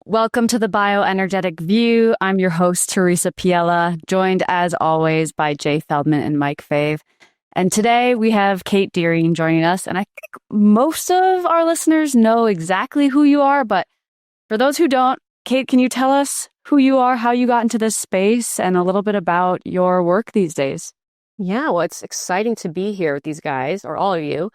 Welcome to the Bioenergetic View. I'm your host, Teresa Piella, joined as always by Jay Feldman and Mike Fave. And today we have Kate Deering joining us. And I think most of our listeners know exactly who you are. But for those who don't, Kate, can you tell us who you are, how you got into this space, and a little bit about your work these days? Yeah, well, it's exciting to be here with these guys, or all of you.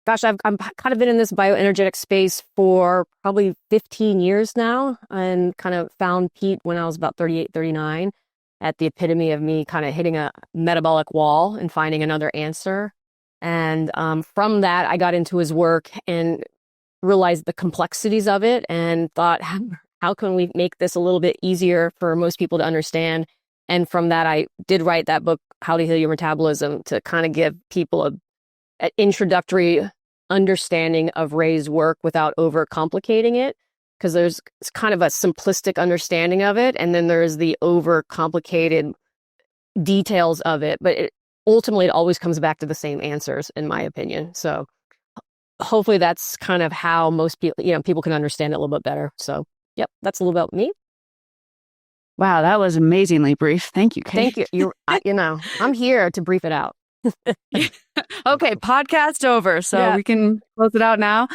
I've kind of been in this bioenergetic space for probably 15 years now, and kind of found Pete when I was about 38, 39, at the epitome of me kind of hitting a metabolic wall and finding another answer. And from that, I got into his work and realized the complexities of it and thought, how can we make this a little bit easier for most people to understand? And from that, I did write that book, How to Heal Your Metabolism, to kind of give people an introductory understanding of Ray's work without overcomplicating it, because there's kind of a simplistic understanding of it, and then there's the overcomplicated details of it. But ultimately, it always comes back to the same answers, in my opinion. So hopefully that's kind of how most people, people can understand it a little bit better. So, yep, that's a little about me. Wow, that was amazingly brief. Thank you, Kate. Thank you. I'm here to brief it out. Okay, podcast over. So we can close it out now.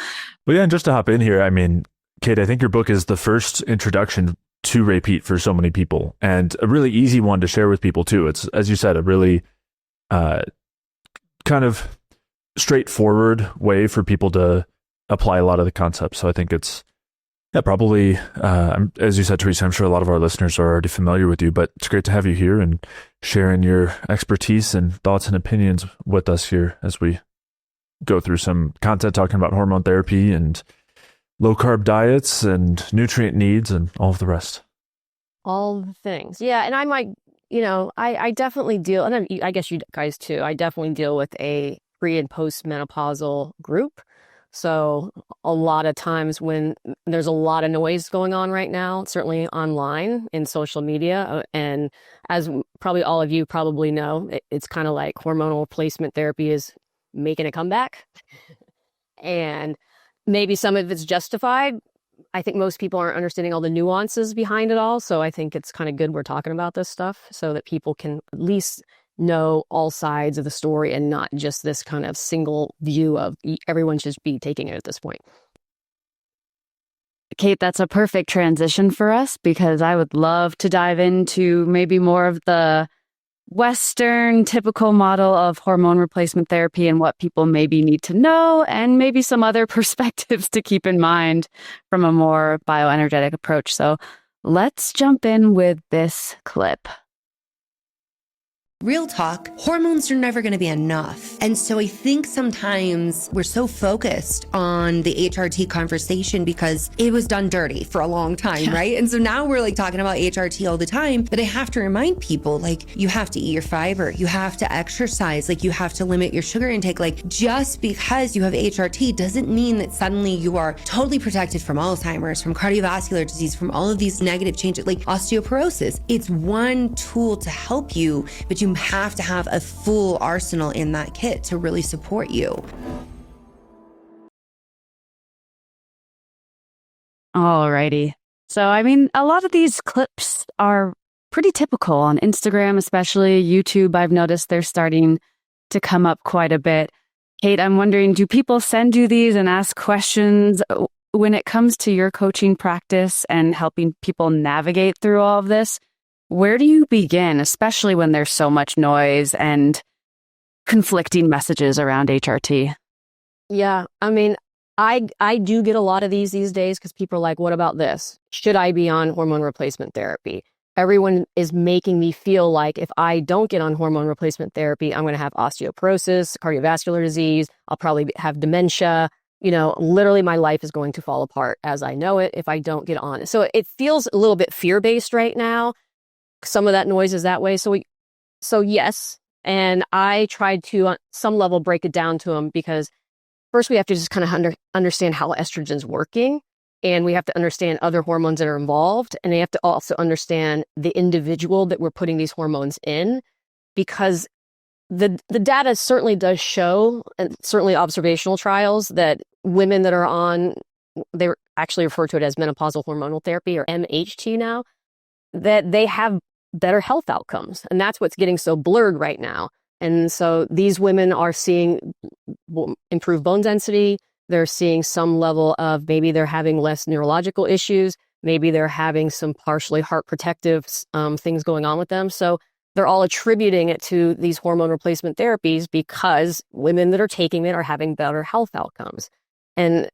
Well, yeah, and just to hop in here, I mean, Kate, I think your book is the first introduction to Ray Peat for so many people, and a really easy one to share with people too. It's, as you said, a really kind of straightforward way for people to apply a lot of the concepts. So I think it's probably, as you said, Teresa, I'm sure a lot of our listeners are already familiar with you, but it's great to have you here and sharing your expertise and thoughts and opinions with us here as we go through some content talking about hormone therapy and low carb diets and nutrient needs and all of the rest. All the things. Yeah. And I might, I definitely deal, and I guess you guys too, I definitely deal with a pre and post-menopausal group. So a lot of times when there's a lot of noise going on right now, certainly online in social media, and as probably all of you probably know, it's kind of like hormonal replacement therapy is making a comeback. And maybe some of it's justified. I think most people aren't understanding all the nuances behind it all. So I think it's kind of good we're talking about this stuff so that people can at least know all sides of the story and not just this kind of single view of everyone should be taking it at this point. Kate, that's a perfect transition for us, because I would love to dive into maybe more of the Western typical model of hormone replacement therapy and what people maybe need to know, and maybe some other perspectives to keep in mind from a more bioenergetic approach. So let's jump in with this clip. Real talk, hormones are never going to be enough. And so I think sometimes we're so focused on the HRT conversation because it was done dirty for a long time, right? And so now we're like talking about HRT all the time, but I have to remind people, like, you have to eat your fiber, you have to exercise, like you have to limit your sugar intake. Like, just because you have HRT doesn't mean that suddenly you are totally protected from Alzheimer's, from cardiovascular disease, from all of these negative changes, like osteoporosis. It's one tool to help you, but you have to have a full arsenal in that kit to really support you. Alrighty. So, I mean, a lot of these clips are pretty typical on Instagram, especially YouTube. I've noticed they're starting to come up quite a bit. Kate, I'm wondering, do people send you these and ask questions when it comes to your coaching practice and helping people navigate through all of this? Where do you begin, especially when there's so much noise and conflicting messages around HRT? Yeah, I mean, I do get a lot of these days because people are like, what about this? Should I be on hormone replacement therapy? Everyone is making me feel like if I don't get on hormone replacement therapy, I'm going to have osteoporosis, cardiovascular disease. I'll probably have dementia. Literally my life is going to fall apart as I know it if I don't get on it. So it feels a little bit fear-based right now. Some of that noise is that way. So yes. And I tried to, on some level, break it down to them, because first we have to just kind of understand how estrogen's working. And we have to understand other hormones that are involved. And they have to also understand the individual that we're putting these hormones in, because the data certainly does show, and certainly observational trials, that women that are on they actually refer to it as menopausal hormonal therapy, or MHT now, that they have better health outcomes. And that's what's getting so blurred right now. And so these women are seeing improved bone density. They're seeing some level of, maybe they're having less neurological issues. Maybe they're having some partially heart protective things going on with them. So they're all attributing it to these hormone replacement therapies because women that are taking it are having better health outcomes. And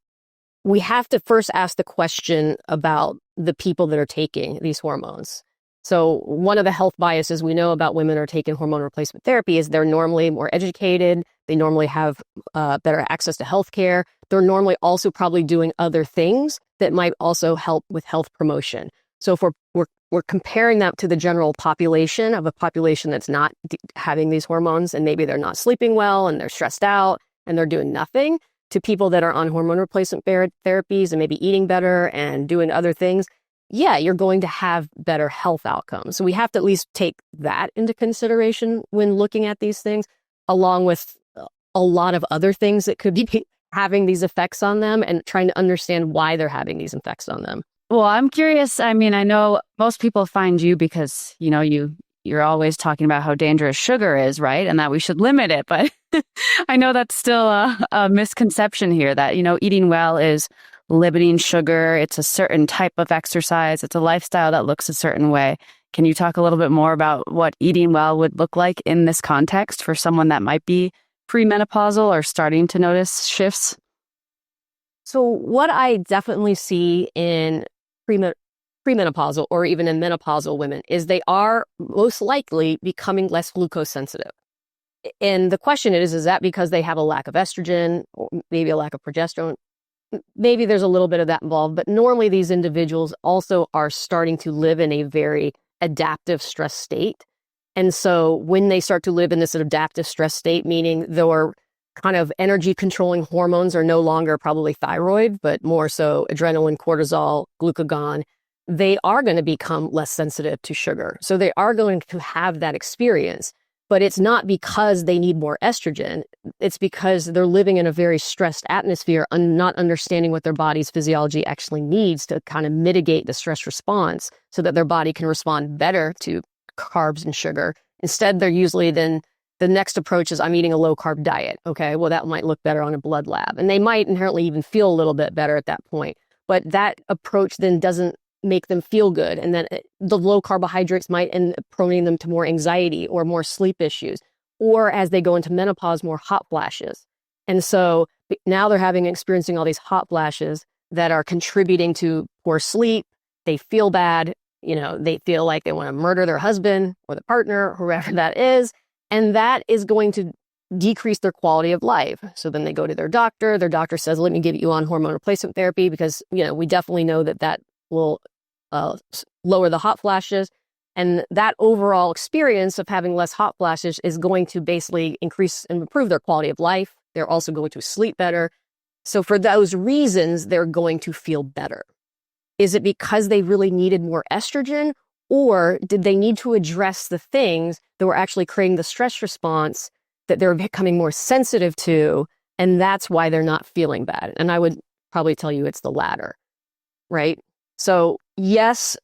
we have to first ask the question about the people that are taking these hormones. So one of the health biases we know about women who are taking hormone replacement therapy is they're normally more educated. They normally have better access to healthcare. They're normally also probably doing other things that might also help with health promotion. So if we're comparing that to the general population, of a population that's not having these hormones, and maybe they're not sleeping well and they're stressed out and they're doing nothing, to people that are on hormone replacement therapies and maybe eating better and doing other things, yeah, you're going to have better health outcomes. So we have to at least take that into consideration when looking at these things, along with a lot of other things that could be having these effects on them, and trying to understand why they're having these effects on them. Well, I'm curious. I mean, I know most people find you because, you're always talking about how dangerous sugar is, right? And that we should limit it. But I know that's still a misconception here, that, eating well is limiting sugar. It's a certain type of exercise. It's a lifestyle that looks a certain way. Can you talk a little bit more about what eating well would look like in this context for someone that might be premenopausal or starting to notice shifts? So what I definitely see in premenopausal or even in menopausal women is they are most likely becoming less glucose sensitive. And the question is that because they have a lack of estrogen or maybe a lack of progesterone? Maybe there's a little bit of that involved, but normally these individuals also are starting to live in a very adaptive stress state. And so when they start to live in this adaptive stress state, meaning their kind of energy controlling hormones are no longer probably thyroid, but more so adrenaline, cortisol, glucagon, they are going to become less sensitive to sugar. So they are going to have that experience, but it's not because they need more estrogen. It's because they're living in a very stressed atmosphere and not understanding what their body's physiology actually needs to kind of mitigate the stress response so that their body can respond better to carbs and sugar. Instead, they're usually then the next approach is, I'm eating a low carb diet. Okay, well, that might look better on a blood lab. And they might inherently even feel a little bit better at that point. But that approach then doesn't make them feel good. And then the low carbohydrates might end up promoting them to more anxiety or more sleep issues. Or as they go into menopause, more hot flashes. And so now they're experiencing all these hot flashes that are contributing to poor sleep. They feel bad. They feel like they want to murder their husband or the partner, whoever that is. And that is going to decrease their quality of life. So then they go to their doctor. Their doctor says, let me get you on hormone replacement therapy because, we definitely know that will lower the hot flashes. And that overall experience of having less hot flashes is going to basically increase and improve their quality of life. They're also going to sleep better. So for those reasons, they're going to feel better. Is it because they really needed more estrogen, or did they need to address the things that were actually creating the stress response that they're becoming more sensitive to, and that's why they're not feeling bad? And I would probably tell you it's the latter, right? So yes,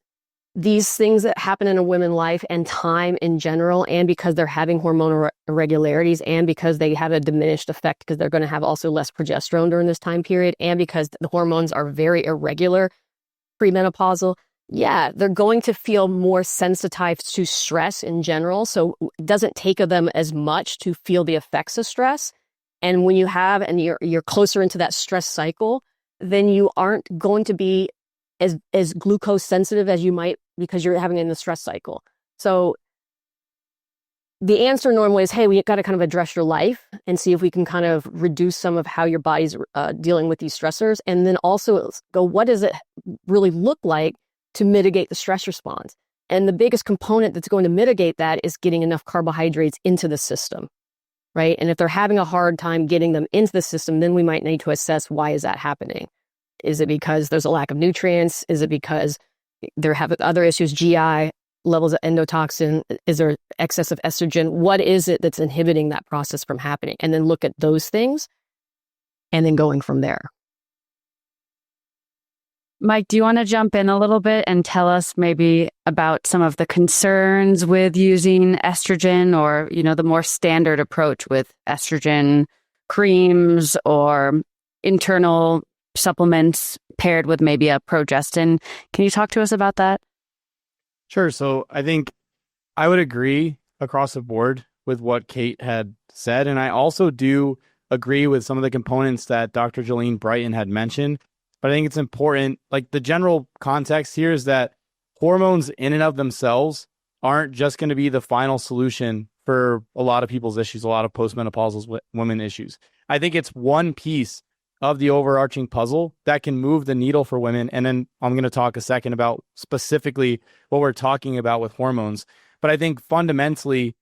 these things that happen in a woman's life and time in general, and because they're having hormonal irregularities, and because they have a diminished effect because they're going to have also less progesterone during this time period, and because the hormones are very irregular premenopausal, yeah, they're going to feel more sensitized to stress in general. So it doesn't take them as much to feel the effects of stress. And when you have, and you're closer into that stress cycle, then you aren't going to be as glucose sensitive as you might because you're having it in the stress cycle. So the answer normally is, hey, we got to kind of address your life and see if we can kind of reduce some of how your body's dealing with these stressors. And then also go, what does it really look like to mitigate the stress response? And the biggest component that's going to mitigate that is getting enough carbohydrates into the system, right? And if they're having a hard time getting them into the system, then we might need to assess, why is that happening? Is it because there's a lack of nutrients? Is it because they're having other issues, GI, levels of endotoxin? Is there excess of estrogen? What is it that's inhibiting that process from happening? And then look at those things and then going from there. Mike, do you want to jump in a little bit and tell us maybe about some of the concerns with using estrogen, or, the more standard approach with estrogen creams or internal supplements paired with maybe a progestin? Can you talk to us about that? Sure. So I think I would agree across the board with what Kate had said. And I also do agree with some of the components that Dr. Jolene Brighten had mentioned. But I think it's important, like the general context here is that hormones in and of themselves aren't just going to be the final solution for a lot of people's issues, a lot of postmenopausal women issues. I think it's one piece of the overarching puzzle that can move the needle for women. And then I'm going to talk a second about specifically what we're talking about with hormones. But I think fundamentally,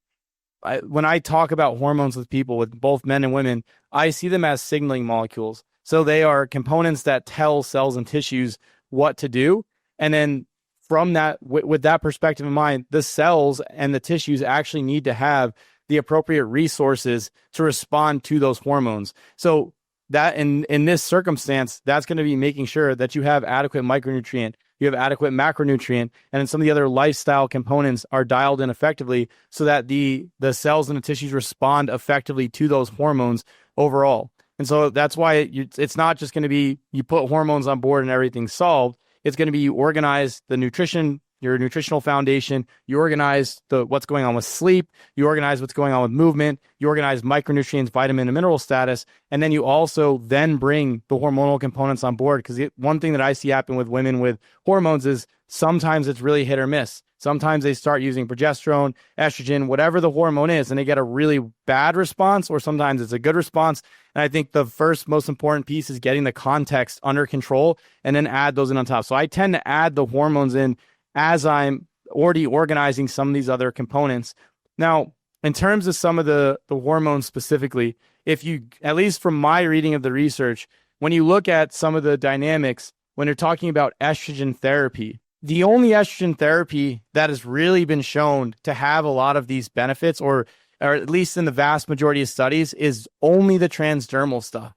when I talk about hormones with people, with both men and women, I see them as signaling molecules. So they are components that tell cells and tissues what to do. And then from that, with that perspective in mind, the cells and the tissues actually need to have the appropriate resources to respond to those hormones. So that in this circumstance, that's going to be making sure that you have adequate micronutrient, you have adequate macronutrient, and then some of the other lifestyle components are dialed in effectively so that the cells and the tissues respond effectively to those hormones overall. And so that's why it's not just going to be you put hormones on board and everything's solved. It's going to be you organize the nutrition, your nutritional foundation, you organize what's going on with sleep, you organize what's going on with movement, you organize micronutrients, vitamin and mineral status, and then you also then bring the hormonal components on board. Because one thing that I see happen with women with hormones is sometimes it's really hit or miss. Sometimes they start using progesterone, estrogen, whatever the hormone is, and they get a really bad response, or sometimes it's a good response. And I think the first most important piece is getting the context under control and then add those in on top. So I tend to add the hormones in as I'm already organizing some of these other components. Now, in terms of some of the hormones specifically, if you, at least from my reading of the research, when you look at some of the dynamics, when you're talking about estrogen therapy, the only estrogen therapy that has really been shown to have a lot of these benefits, or at least in the vast majority of studies, is only the transdermal stuff.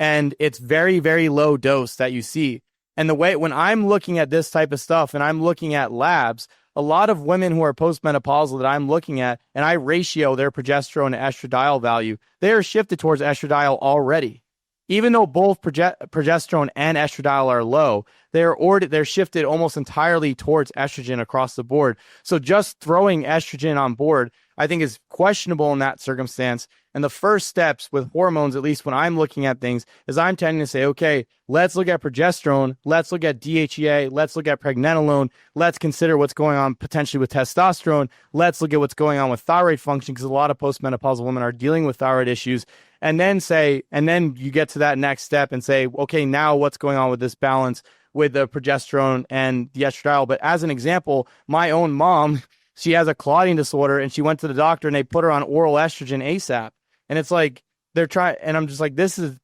And it's very, very low dose that you see. And the way, when I'm looking at this type of stuff and I'm looking at labs, a lot of women who are postmenopausal that I'm looking at, and I ratio their progesterone to estradiol value, they are shifted towards estradiol already. Even though both progesterone and estradiol are low, they're shifted almost entirely towards estrogen across the board. So just throwing estrogen on board, I think, is questionable in that circumstance. And the first steps with hormones, at least when I'm looking at things, is I'm tending to say, okay, let's look at progesterone, let's look at DHEA, let's look at pregnenolone, let's consider what's going on potentially with testosterone, let's look at what's going on with thyroid function, because a lot of postmenopausal women are dealing with thyroid issues. And then you get to that next step and say, okay, now what's going on with this balance with the progesterone and the estradiol? But as an example, my own mom, she has a clotting disorder, and she went to the doctor and they put her on oral estrogen ASAP. And it's like, they're trying, and I'm just like,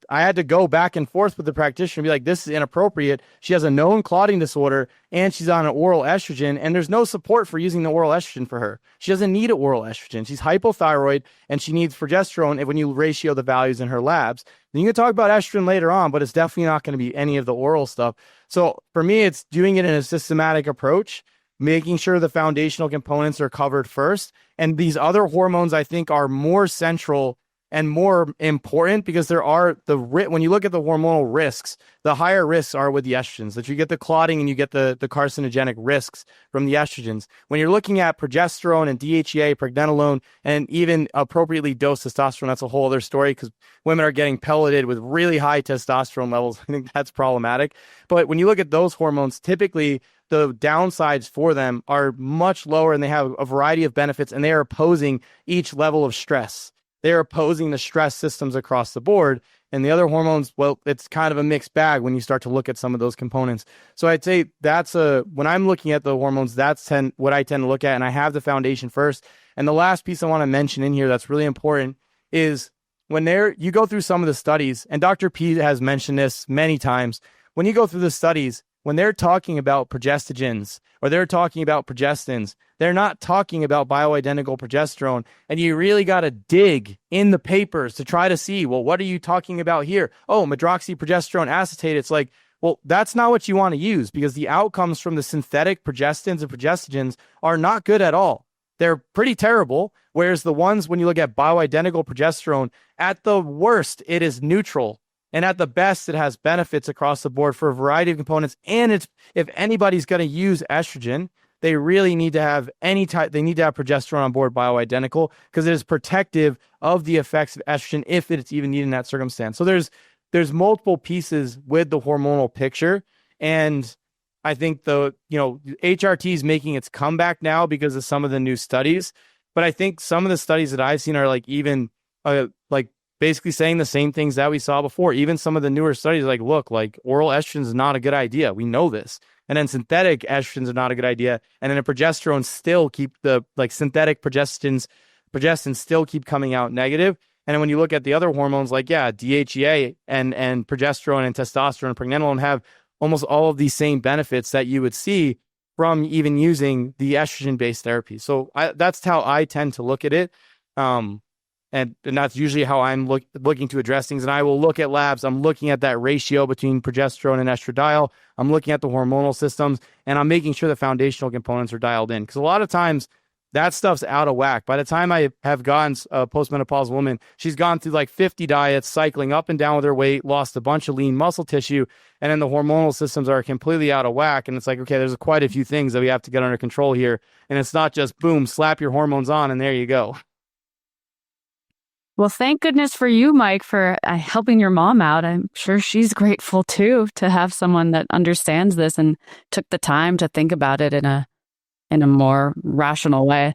I had to go back and forth with the practitioner and be like, this is inappropriate. She has a known clotting disorder and she's on an oral estrogen, and there's no support for using the oral estrogen for her. She doesn't need an oral estrogen. She's hypothyroid and she needs progesterone when you ratio the values in her labs. Then you can talk about estrogen later on, but it's definitely not going to be any of the oral stuff. So for me, it's doing it in a systematic approach, making sure the foundational components are covered first. And these other hormones, I think, are more central and more important, because when you look at the hormonal risks, the higher risks are with the estrogens, that you get the clotting and you get the carcinogenic risks from the estrogens. When you're looking at progesterone and DHEA, pregnenolone, and even appropriately dosed testosterone, that's a whole other story, because women are getting pelleted with really high testosterone levels. I think that's problematic. But when you look at those hormones, typically the downsides for them are much lower, and they have a variety of benefits, and they are opposing each level of stress. They're opposing the stress systems across the board. And the other hormones, well, it's kind of a mixed bag when you start to look at some of those components. So I'd say when I'm looking at the hormones, that's what I tend to look at. And I have the foundation first. And the last piece I want to mention in here that's really important is when you go through some of the studies, and Dr. Peat has mentioned this many times, when you go through the studies, when they're talking about progestogens or they're talking about progestins, they're not talking about bioidentical progesterone. And you really got to dig in the papers to try to see, well, what are you talking about here? Oh, medroxyprogesterone acetate. It's like, Well, that's not what you want to use, because the outcomes from the synthetic progestins and progestogens are not good at all. They're pretty terrible. Whereas the ones, when you look at bioidentical progesterone, at the worst, it is neutral. And at the best, it has benefits across the board for a variety of components. And if anybody's going to use estrogen, they really need to have they need to have progesterone on board bioidentical, because it is protective of the effects of estrogen if it's even needed in that circumstance. So there's multiple pieces with the hormonal picture. And I think HRT is making its comeback now because of some of the new studies. But I think some of the studies that I've seen are basically saying the same things that we saw before. Even some of the newer studies, look, oral estrogen is not a good idea. We know this. And then synthetic estrogens are not a good idea. And then the progesterone still keep synthetic progestins still keep coming out negative. And then when you look at the other hormones, DHEA and progesterone and testosterone and pregnenolone have almost all of these same benefits that you would see from even using the estrogen-based therapy. So that's how I tend to look at it. And that's usually how I'm looking to address things. And I will look at labs. I'm looking at that ratio between progesterone and estradiol. I'm looking at the hormonal systems, and I'm making sure the foundational components are dialed in. Because a lot of times that stuff's out of whack. By the time I have gotten a postmenopausal woman, she's gone through 50 diets, cycling up and down with her weight, lost a bunch of lean muscle tissue, and then the hormonal systems are completely out of whack. And it's okay, there's quite a few things that we have to get under control here. And it's not just, boom, slap your hormones on, and there you go. Well, thank goodness for you, Mike, for helping your mom out. I'm sure she's grateful, too, to have someone that understands this and took the time to think about it in a more rational way.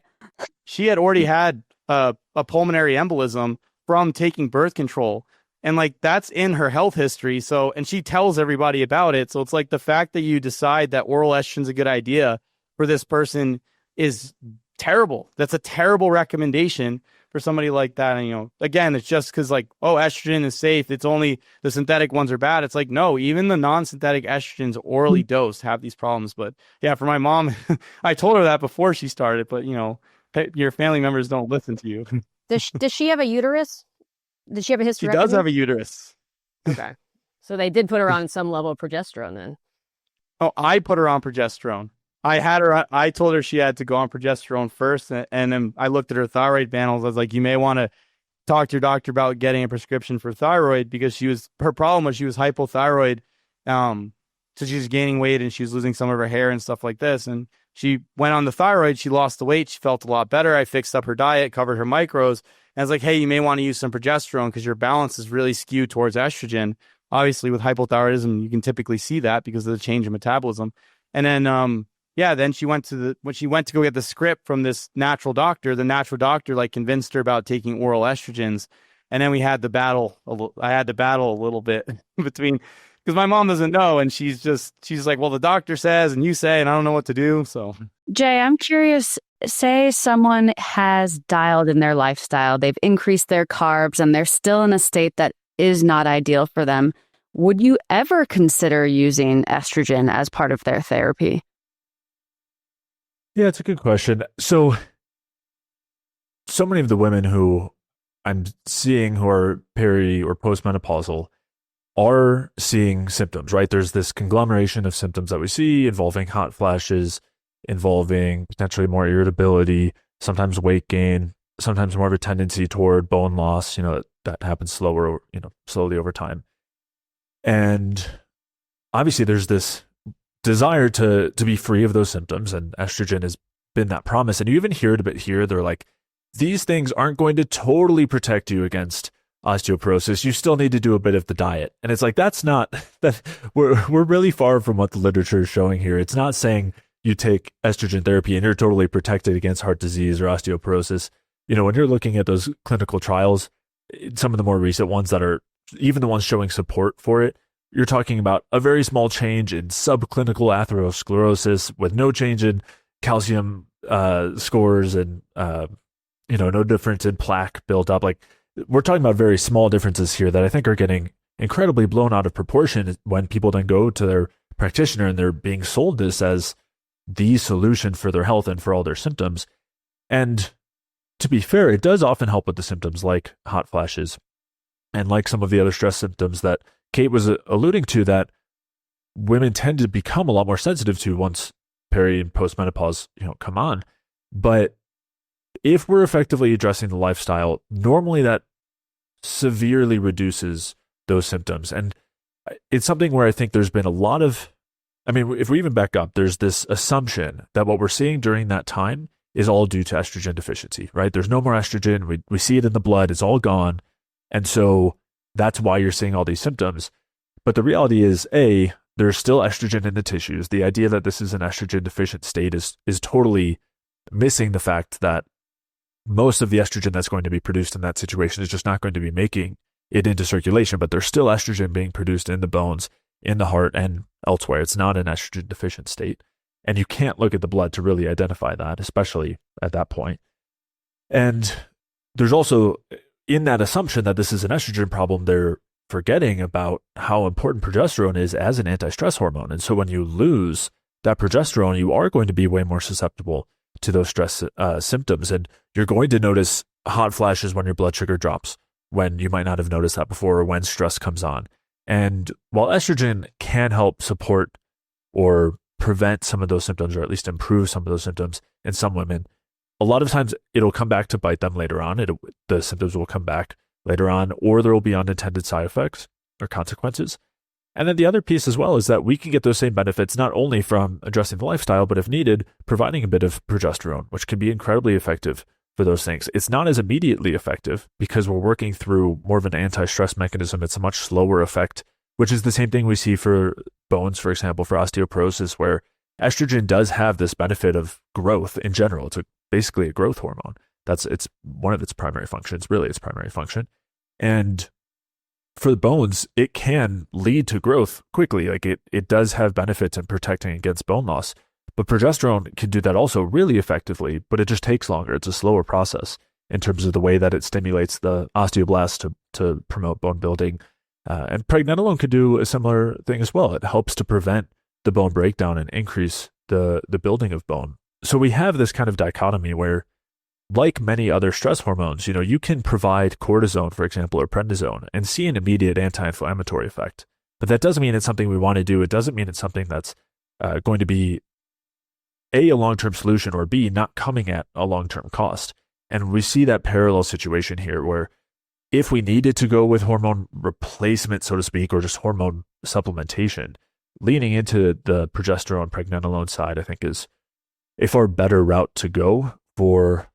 She had already had a pulmonary embolism from taking birth control. And that's in her health history. So, and she tells everybody about it. So it's the fact that you decide that oral estrogen is a good idea for this person is terrible. That's a terrible recommendation for somebody like that. And, again, it's just because estrogen is safe. It's only the synthetic ones are bad. It's no, even the non-synthetic estrogens orally dosed have these problems. But yeah, for my mom, I told her that before she started, but your family members don't listen to you. Does she have a uterus? Did she have a hysterectomy? She does have a uterus. Okay. So they did put her on some level of progesterone then. Oh, I put her on progesterone. I told her she had to go on progesterone first. And then I looked at her thyroid panels. I was you may want to talk to your doctor about getting a prescription for thyroid, because her problem was she was hypothyroid. So she was gaining weight and she was losing some of her hair and stuff like this. And she went on the thyroid. She lost the weight. She felt a lot better. I fixed up her diet, covered her micros. And I was hey, you may want to use some progesterone because your balance is really skewed towards estrogen. Obviously, with hypothyroidism, you can typically see that because of the change in metabolism. And then, then she went to go get the script from this natural doctor. The natural doctor convinced her about taking oral estrogens. And then we had the battle. I had to battle a little bit between, because my mom doesn't know. And she's well, the doctor says, and you say, and I don't know what to do. So Jay, I'm curious, say someone has dialed in their lifestyle, they've increased their carbs, and they're still in a state that is not ideal for them. Would you ever consider using estrogen as part of their therapy? Yeah, it's a good question. So many of the women who I'm seeing who are peri or postmenopausal are seeing symptoms, right? There's this conglomeration of symptoms that we see involving hot flashes, involving potentially more irritability, sometimes weight gain, sometimes more of a tendency toward bone loss, that happens slowly over time. And obviously there's this desire to be free of those symptoms, and estrogen has been that promise. And you even hear it a bit here. They're these things aren't going to totally protect you against osteoporosis. You still need to do a bit of the diet. And it's that's not that we're really far from what the literature is showing here. It's not saying you take estrogen therapy and you're totally protected against heart disease or osteoporosis. When you're looking at those clinical trials, some of the more recent ones that are even the ones showing support for it, you're talking about a very small change in subclinical atherosclerosis with no change in calcium scores and no difference in plaque built up. We're talking about very small differences here that I think are getting incredibly blown out of proportion when people then go to their practitioner and they're being sold this as the solution for their health and for all their symptoms. And to be fair, it does often help with the symptoms like hot flashes and like some of the other stress symptoms that Kate was alluding to, that women tend to become a lot more sensitive to once peri and post-menopause, come on. But if we're effectively addressing the lifestyle, normally that severely reduces those symptoms. And it's something where I think there's been a lot of, if we even back up, there's this assumption that what we're seeing during that time is all due to estrogen deficiency, right? There's no more estrogen. We see it in the blood. It's all gone. And so that's why you're seeing all these symptoms. But the reality is, A, there's still estrogen in the tissues. The idea that this is an estrogen deficient state is totally missing the fact that most of the estrogen that's going to be produced in that situation is just not going to be making it into circulation, but there's still estrogen being produced in the bones, in the heart, and elsewhere. It's not an estrogen deficient state. And you can't look at the blood to really identify that, especially at that point. And there's also, in that assumption that this is an estrogen problem, they're forgetting about how important progesterone is as an anti-stress hormone. And so when you lose that progesterone, you are going to be way more susceptible to those stress symptoms. And you're going to notice hot flashes when your blood sugar drops, when you might not have noticed that before, or when stress comes on. And while estrogen can help support or prevent some of those symptoms, or at least improve some of those symptoms in some women, a lot of times it'll come back to bite them later on. The symptoms will come back later on, or there will be unintended side effects or consequences. And then the other piece as well is that we can get those same benefits not only from addressing the lifestyle, but if needed, providing a bit of progesterone, which can be incredibly effective for those things. It's not as immediately effective because we're working through more of an anti-stress mechanism. It's a much slower effect, which is the same thing we see for bones, for example, for osteoporosis, where estrogen does have this benefit of growth in general. It's basically a growth hormone. It's one of its primary functions, really its primary function. And for the bones, it can lead to growth quickly. Like it does have benefits in protecting against bone loss. But progesterone can do that also really effectively, but it just takes longer. It's a slower process in terms of the way that it stimulates the osteoblasts to promote bone building. And pregnenolone could do a similar thing as well. It helps to prevent the bone breakdown and increase the building of bone. So we have this kind of dichotomy where, like many other stress hormones, you can provide cortisone, for example, or prednisone and see an immediate anti-inflammatory effect. But that doesn't mean it's something we want to do. It doesn't mean it's something that's going to be A, a long-term solution, or B, not coming at a long-term cost. And we see that parallel situation here where if we needed to go with hormone replacement, so to speak, or just hormone supplementation, leaning into the progesterone, pregnenolone side, I think is a far better route to go for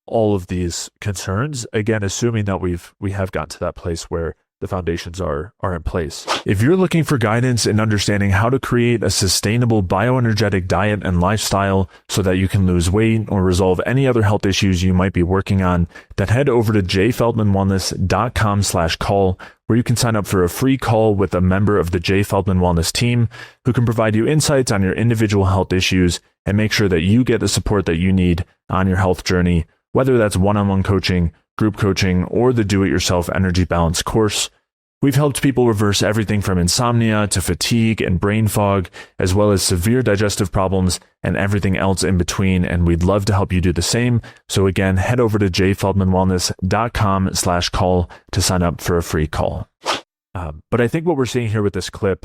all of these concerns. Again, assuming that we have gotten to that place where the foundations are in place. If you're looking for guidance in understanding how to create a sustainable bioenergetic diet and lifestyle so that you can lose weight or resolve any other health issues you might be working on, then head over to jfeldmanwellness.com/call, where you can sign up for a free call with a member of the J. Feldman Wellness team who can provide you insights on your individual health issues and make sure that you get the support that you need on your health journey, whether that's one-on-one coaching, group coaching, or the do-it-yourself energy balance course. We've helped people reverse everything from insomnia to fatigue and brain fog, as well as severe digestive problems and everything else in between, and we'd love to help you do the same. So again, head over to jfeldmanwellness.com/call to sign up for a free call. But I think what we're seeing here with this clip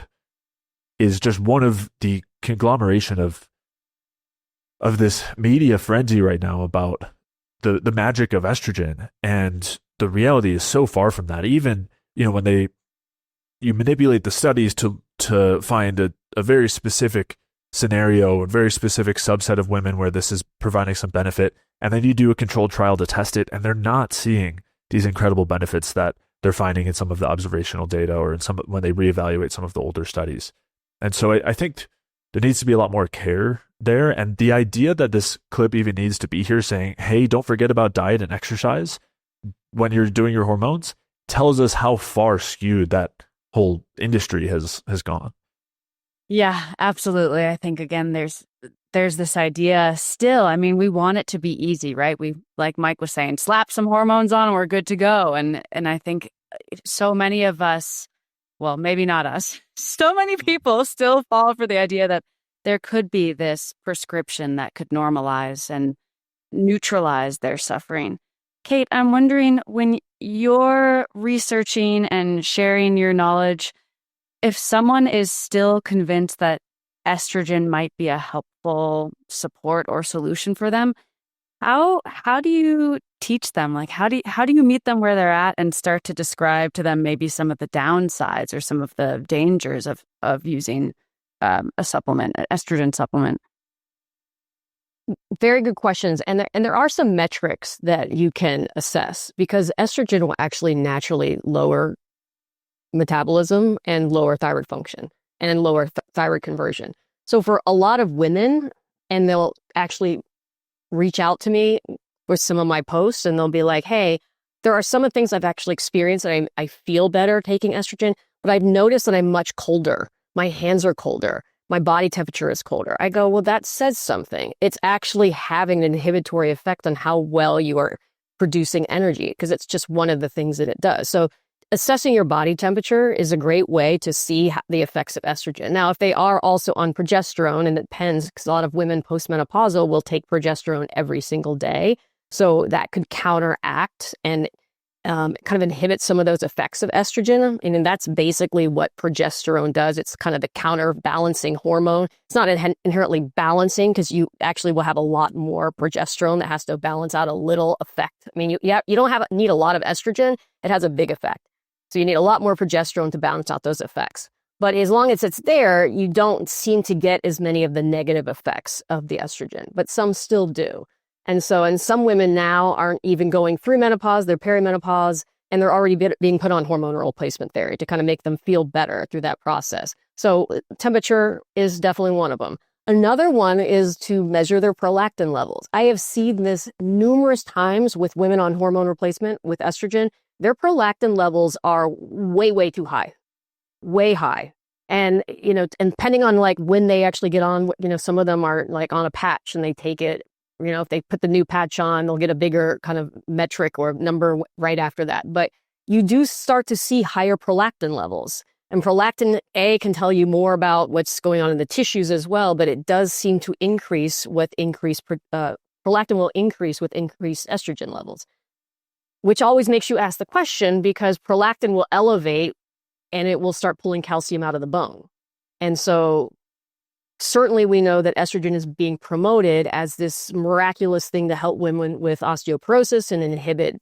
is just one of the conglomeration of this media frenzy right now about the magic of estrogen, and the reality is so far from that. Even when you manipulate the studies to find a very specific scenario, a very specific subset of women where this is providing some benefit, and then you do a controlled trial to test it, and they're not seeing these incredible benefits that they're finding in some of the observational data or in when they reevaluate some of the older studies. And so I think there needs to be a lot more care there. And the idea that this clip even needs to be here saying, hey, don't forget about diet and exercise when you're doing your hormones, tells us how far skewed that whole industry has gone. Yeah, absolutely. I think, again, there's this idea still. We want it to be easy, right? We, like Mike was saying, slap some hormones on and we're good to go. And I think so many of us, well, maybe not us, so many people still fall for the idea that there could be this prescription that could normalize and neutralize their suffering. Kate, I'm wondering, when you're researching and sharing your knowledge, if someone is still convinced that estrogen might be a helpful support or solution for them, how do you teach them? Like, how do you meet them where they're at and start to describe to them maybe some of the downsides or some of the dangers of using a supplement, an estrogen supplement? Very good questions. And there are some metrics that you can assess, because estrogen will actually naturally lower metabolism and lower thyroid function and lower thyroid conversion. So for a lot of women, and they'll actually reach out to me with some of my posts and they'll be like, hey, there are some of the things I've actually experienced that I feel better taking estrogen, but I've noticed that I'm much colder. My hands are colder. My body temperature is colder. I go, well, that says something. It's actually having an inhibitory effect on how well you are producing energy, because it's just one of the things that it does. So assessing your body temperature is a great way to see the effects of estrogen. Now, if they are also on progesterone, and it depends, because a lot of women post-menopausal will take progesterone every single day. So that could counteract and kind of inhibit some of those effects of estrogen. And that's basically what progesterone does. It's kind of the counterbalancing hormone. It's not inherently balancing, because you actually will have a lot more progesterone that has to balance out a little effect. I mean, you don't need a lot of estrogen. It has a big effect. So you need a lot more progesterone to balance out those effects. But as long as it's there, you don't seem to get as many of the negative effects of the estrogen, but some still do. And some women now aren't even going through menopause, they're perimenopause, and they're already being put on hormonal replacement therapy to kind of make them feel better through that process. So temperature is definitely one of them. Another one is to measure their prolactin levels. I have seen this numerous times with women on hormone replacement with estrogen. Their prolactin levels are way, way too high, way high. And, and depending on like when they actually get on, some of them are like on a patch and they take it. If they put the new patch on, they'll get a bigger kind of metric or number right after that. But you do start to see higher prolactin levels. And prolactin A can tell you more about what's going on in the tissues as well, but it does seem to increase with increased, prolactin will increase with increased estrogen levels, which always makes you ask the question, because prolactin will elevate and it will start pulling calcium out of the bone. And so certainly we know that estrogen is being promoted as this miraculous thing to help women with osteoporosis and inhibit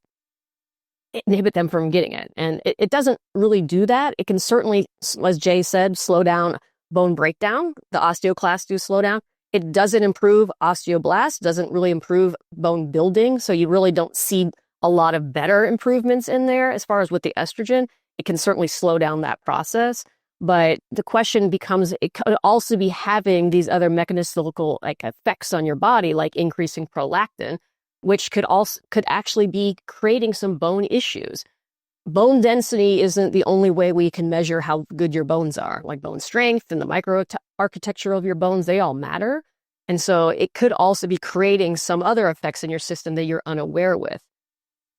them from getting it. And it doesn't really do that. It can certainly, as Jay said, slow down bone breakdown. The osteoclasts do slow down. It doesn't improve osteoblasts, doesn't really improve bone building. So you really don't see a lot of better improvements in there as far as with the estrogen. It can certainly slow down that process. But the question becomes, it could also be having these other mechanistical like effects on your body, like increasing prolactin, which could actually be creating some bone issues. Bone density isn't the only way we can measure how good your bones are. Like bone strength and the microarchitecture of your bones, they all matter. And so it could also be creating some other effects in your system that you're unaware with.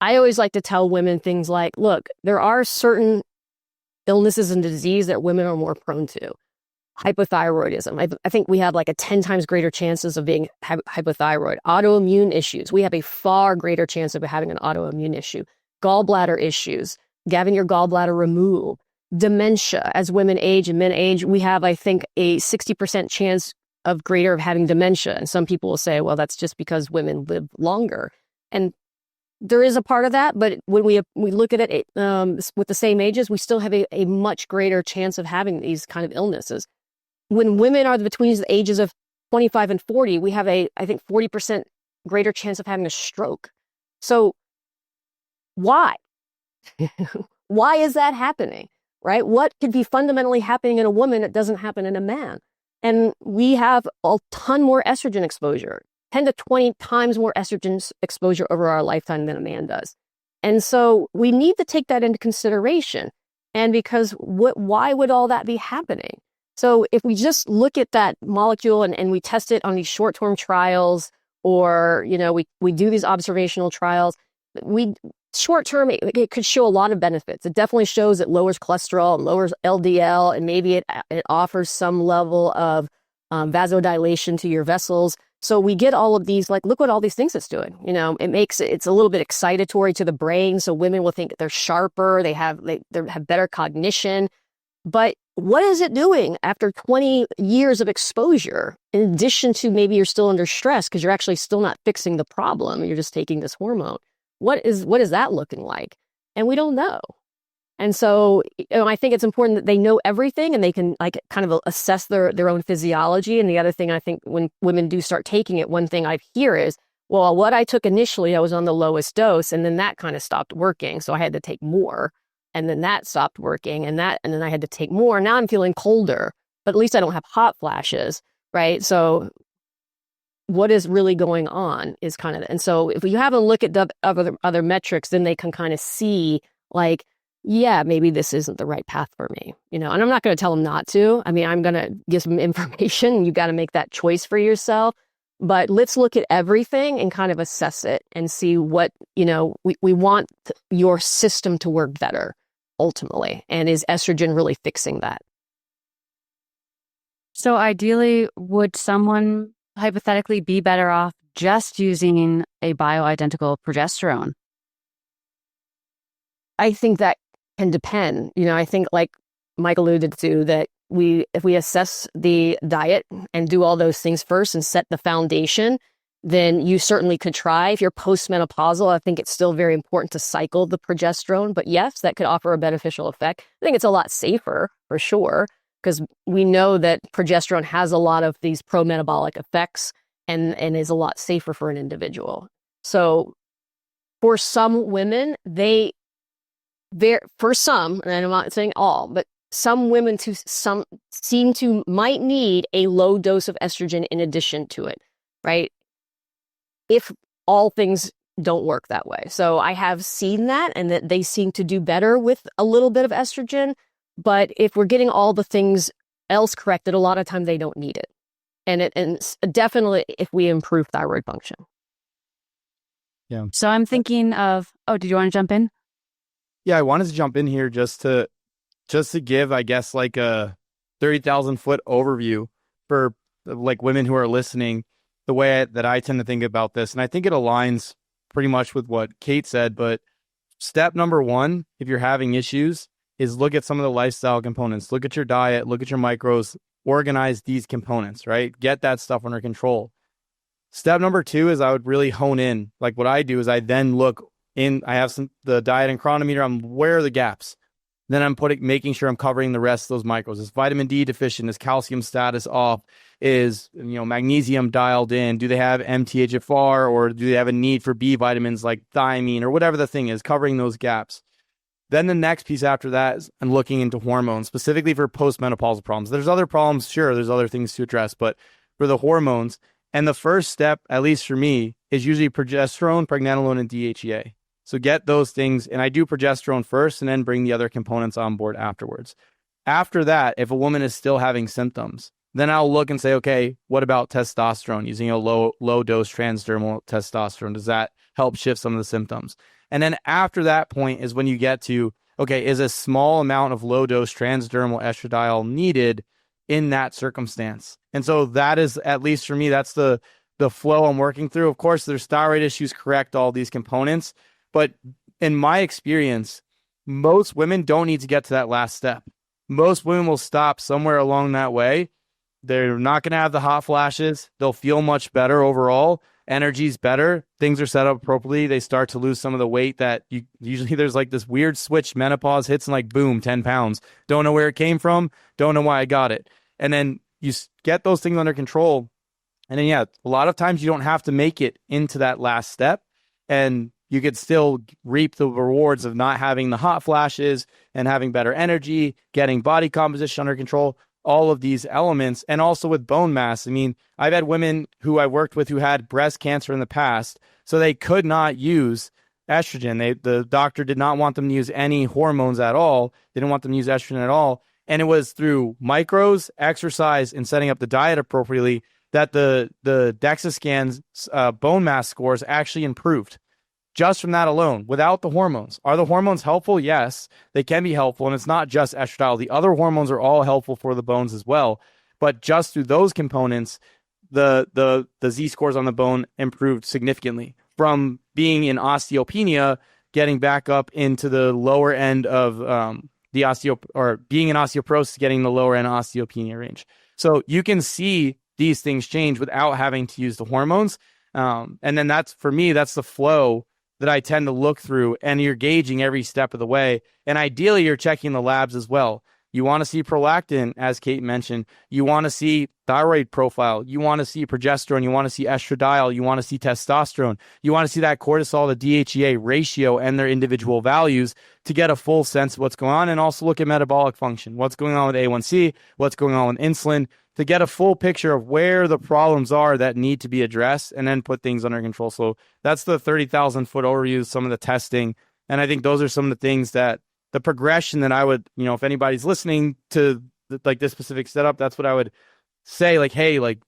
I always like to tell women things like, look, there are certain illnesses and disease that women are more prone to. Hypothyroidism. I think we have like a 10 times greater chances of being hypothyroid. Autoimmune issues. We have a far greater chance of having an autoimmune issue. Gallbladder issues. Having your gallbladder removed. Dementia. As women age and men age, we have, I think, a 60% chance of greater of having dementia. And some people will say, well, that's just because women live longer. And there is a part of that, but when we look at it with the same ages, we still have a much greater chance of having these kind of illnesses. When women are between the ages of 25 and 40, we have I think 40% greater chance of having a stroke. So why? Why is that happening, right? What could be fundamentally happening in a woman that doesn't happen in a man? And we have a ton more estrogen exposure. 10 to 20 times more estrogen exposure over our lifetime than a man does. And so we need to take that into consideration. And because why would all that be happening? So if we just look at that molecule and we test it on these short-term trials, or, we do these observational trials, short-term, it could show a lot of benefits. It definitely shows it lowers cholesterol and lowers LDL, and maybe it offers some level of vasodilation to your vessels. So we get all of these, like, look what all these things it's doing. It's a little bit excitatory to the brain. So women will think they're sharper, they have better cognition. But what is it doing after 20 years of exposure, in addition to maybe you're still under stress because you're actually still not fixing the problem, you're just taking this hormone? What is that looking like? And we don't know. And so, I think it's important that they know everything and they can like kind of assess their own physiology. And the other thing I think when women do start taking it, one thing I hear is, well, what I took initially, I was on the lowest dose, and then that kind of stopped working. So I had to take more, and then that stopped working, and then I had to take more. Now I'm feeling colder, but at least I don't have hot flashes, right? So what is really going on is kind of, and so if you have a look at the other metrics, then they can kind of see like, yeah, maybe this isn't the right path for me, and I'm not going to tell them not to. I mean, I'm going to give them information. You got to make that choice for yourself. But let's look at everything and kind of assess it and see what, we want your system to work better ultimately. And is estrogen really fixing that? So ideally, would someone hypothetically be better off just using a bioidentical progesterone? I think that can depend. I think like Mike alluded to that if we assess the diet and do all those things first and set the foundation, then you certainly could try. If you're post-menopausal, I think it's still very important to cycle the progesterone. But yes, that could offer a beneficial effect. I think it's a lot safer for sure, because we know that progesterone has a lot of these pro-metabolic effects and is a lot safer for an individual. So for some women, for some, and I'm not saying all, but some women might need a low dose of estrogen in addition to it, right? If all things don't work that way. So I have seen that, and that they seem to do better with a little bit of estrogen. But if we're getting all the things else corrected, a lot of time they don't need it. And definitely if we improve thyroid function. Yeah. So I'm thinking of, did you want to jump in? Yeah, I wanted to jump in here just to give, I guess, like a 30,000 foot overview for like women who are listening, the way that I tend to think about this. And I think it aligns pretty much with what Kate said. But step number one, if you're having issues, is look at some of the lifestyle components. Look at your diet, look at your macros, organize these components, right? Get that stuff under control. Step number two is I would really hone in. Like what I do is I then look in, I have the diet and chronometer. Where are the gaps? Then I'm making sure I'm covering the rest of those micros. Is vitamin D deficient? Is calcium status off? Is magnesium dialed in? Do they have MTHFR, or do they have a need for B vitamins like thiamine, or whatever the thing is, covering those gaps? Then the next piece after that is I'm looking into hormones, specifically for postmenopausal problems. There's other problems, sure, there's other things to address, but for the hormones, and the first step, at least for me, is usually progesterone, pregnenolone, and DHEA. So get those things, and I do progesterone first and then bring the other components on board afterwards. After that, if a woman is still having symptoms, then I'll look and say, okay, what about testosterone? Using a low dose transdermal testosterone, does that help shift some of the symptoms? And then after that point is when you get to, okay, is a small amount of low dose transdermal estradiol needed in that circumstance? And so that is, at least for me, that's the flow I'm working through. Of course, there's thyroid issues, correct all these components. But in my experience, most women don't need to get to that last step. Most women will stop somewhere along that way. They're not going to have the hot flashes. They'll feel much better overall. Energy's better. Things are set up appropriately. They start to lose some of the weight that usually there's like this weird switch. Menopause hits and like, boom, 10 pounds. Don't know where it came from. Don't know why I got it. And then you get those things under control. And then, yeah, a lot of times you don't have to make it into that last step. And you could still reap the rewards of not having the hot flashes and having better energy, getting body composition under control, all of these elements. And also with bone mass. I mean, I've had women who I worked with who had breast cancer in the past, so they could not use estrogen. The doctor did not want them to use any hormones at all. They didn't want them to use estrogen at all. And it was through micros, exercise, and setting up the diet appropriately that the DEXA scans bone mass scores actually improved. Just from that alone, without the hormones. Are the hormones helpful? Yes, they can be helpful. And it's not just estradiol. The other hormones are all helpful for the bones as well. But just through those components, the Z-scores on the bone improved significantly. From being in osteopenia, getting back up into the lower end of being in osteoporosis, getting the lower end osteopenia range. So you can see these things change without having to use the hormones. And then that's the flow that I tend to look through, and you're gauging every step of the way. And ideally, you're checking the labs as well. You want to see prolactin, as Kate mentioned. You want to see thyroid profile. You want to see progesterone. You want to see estradiol. You want to see testosterone. You want to see that cortisol to DHEA ratio and their individual values to get a full sense of what's going on, and also look at metabolic function. What's going on with A1C? What's going on with insulin? To get a full picture of where the problems are that need to be addressed, and then put things under control. So that's the 30,000 foot overview, some of the testing. And I think those are some of the things that the progression that I would, if anybody's listening to like this specific setup, that's what I would say, like, hey, like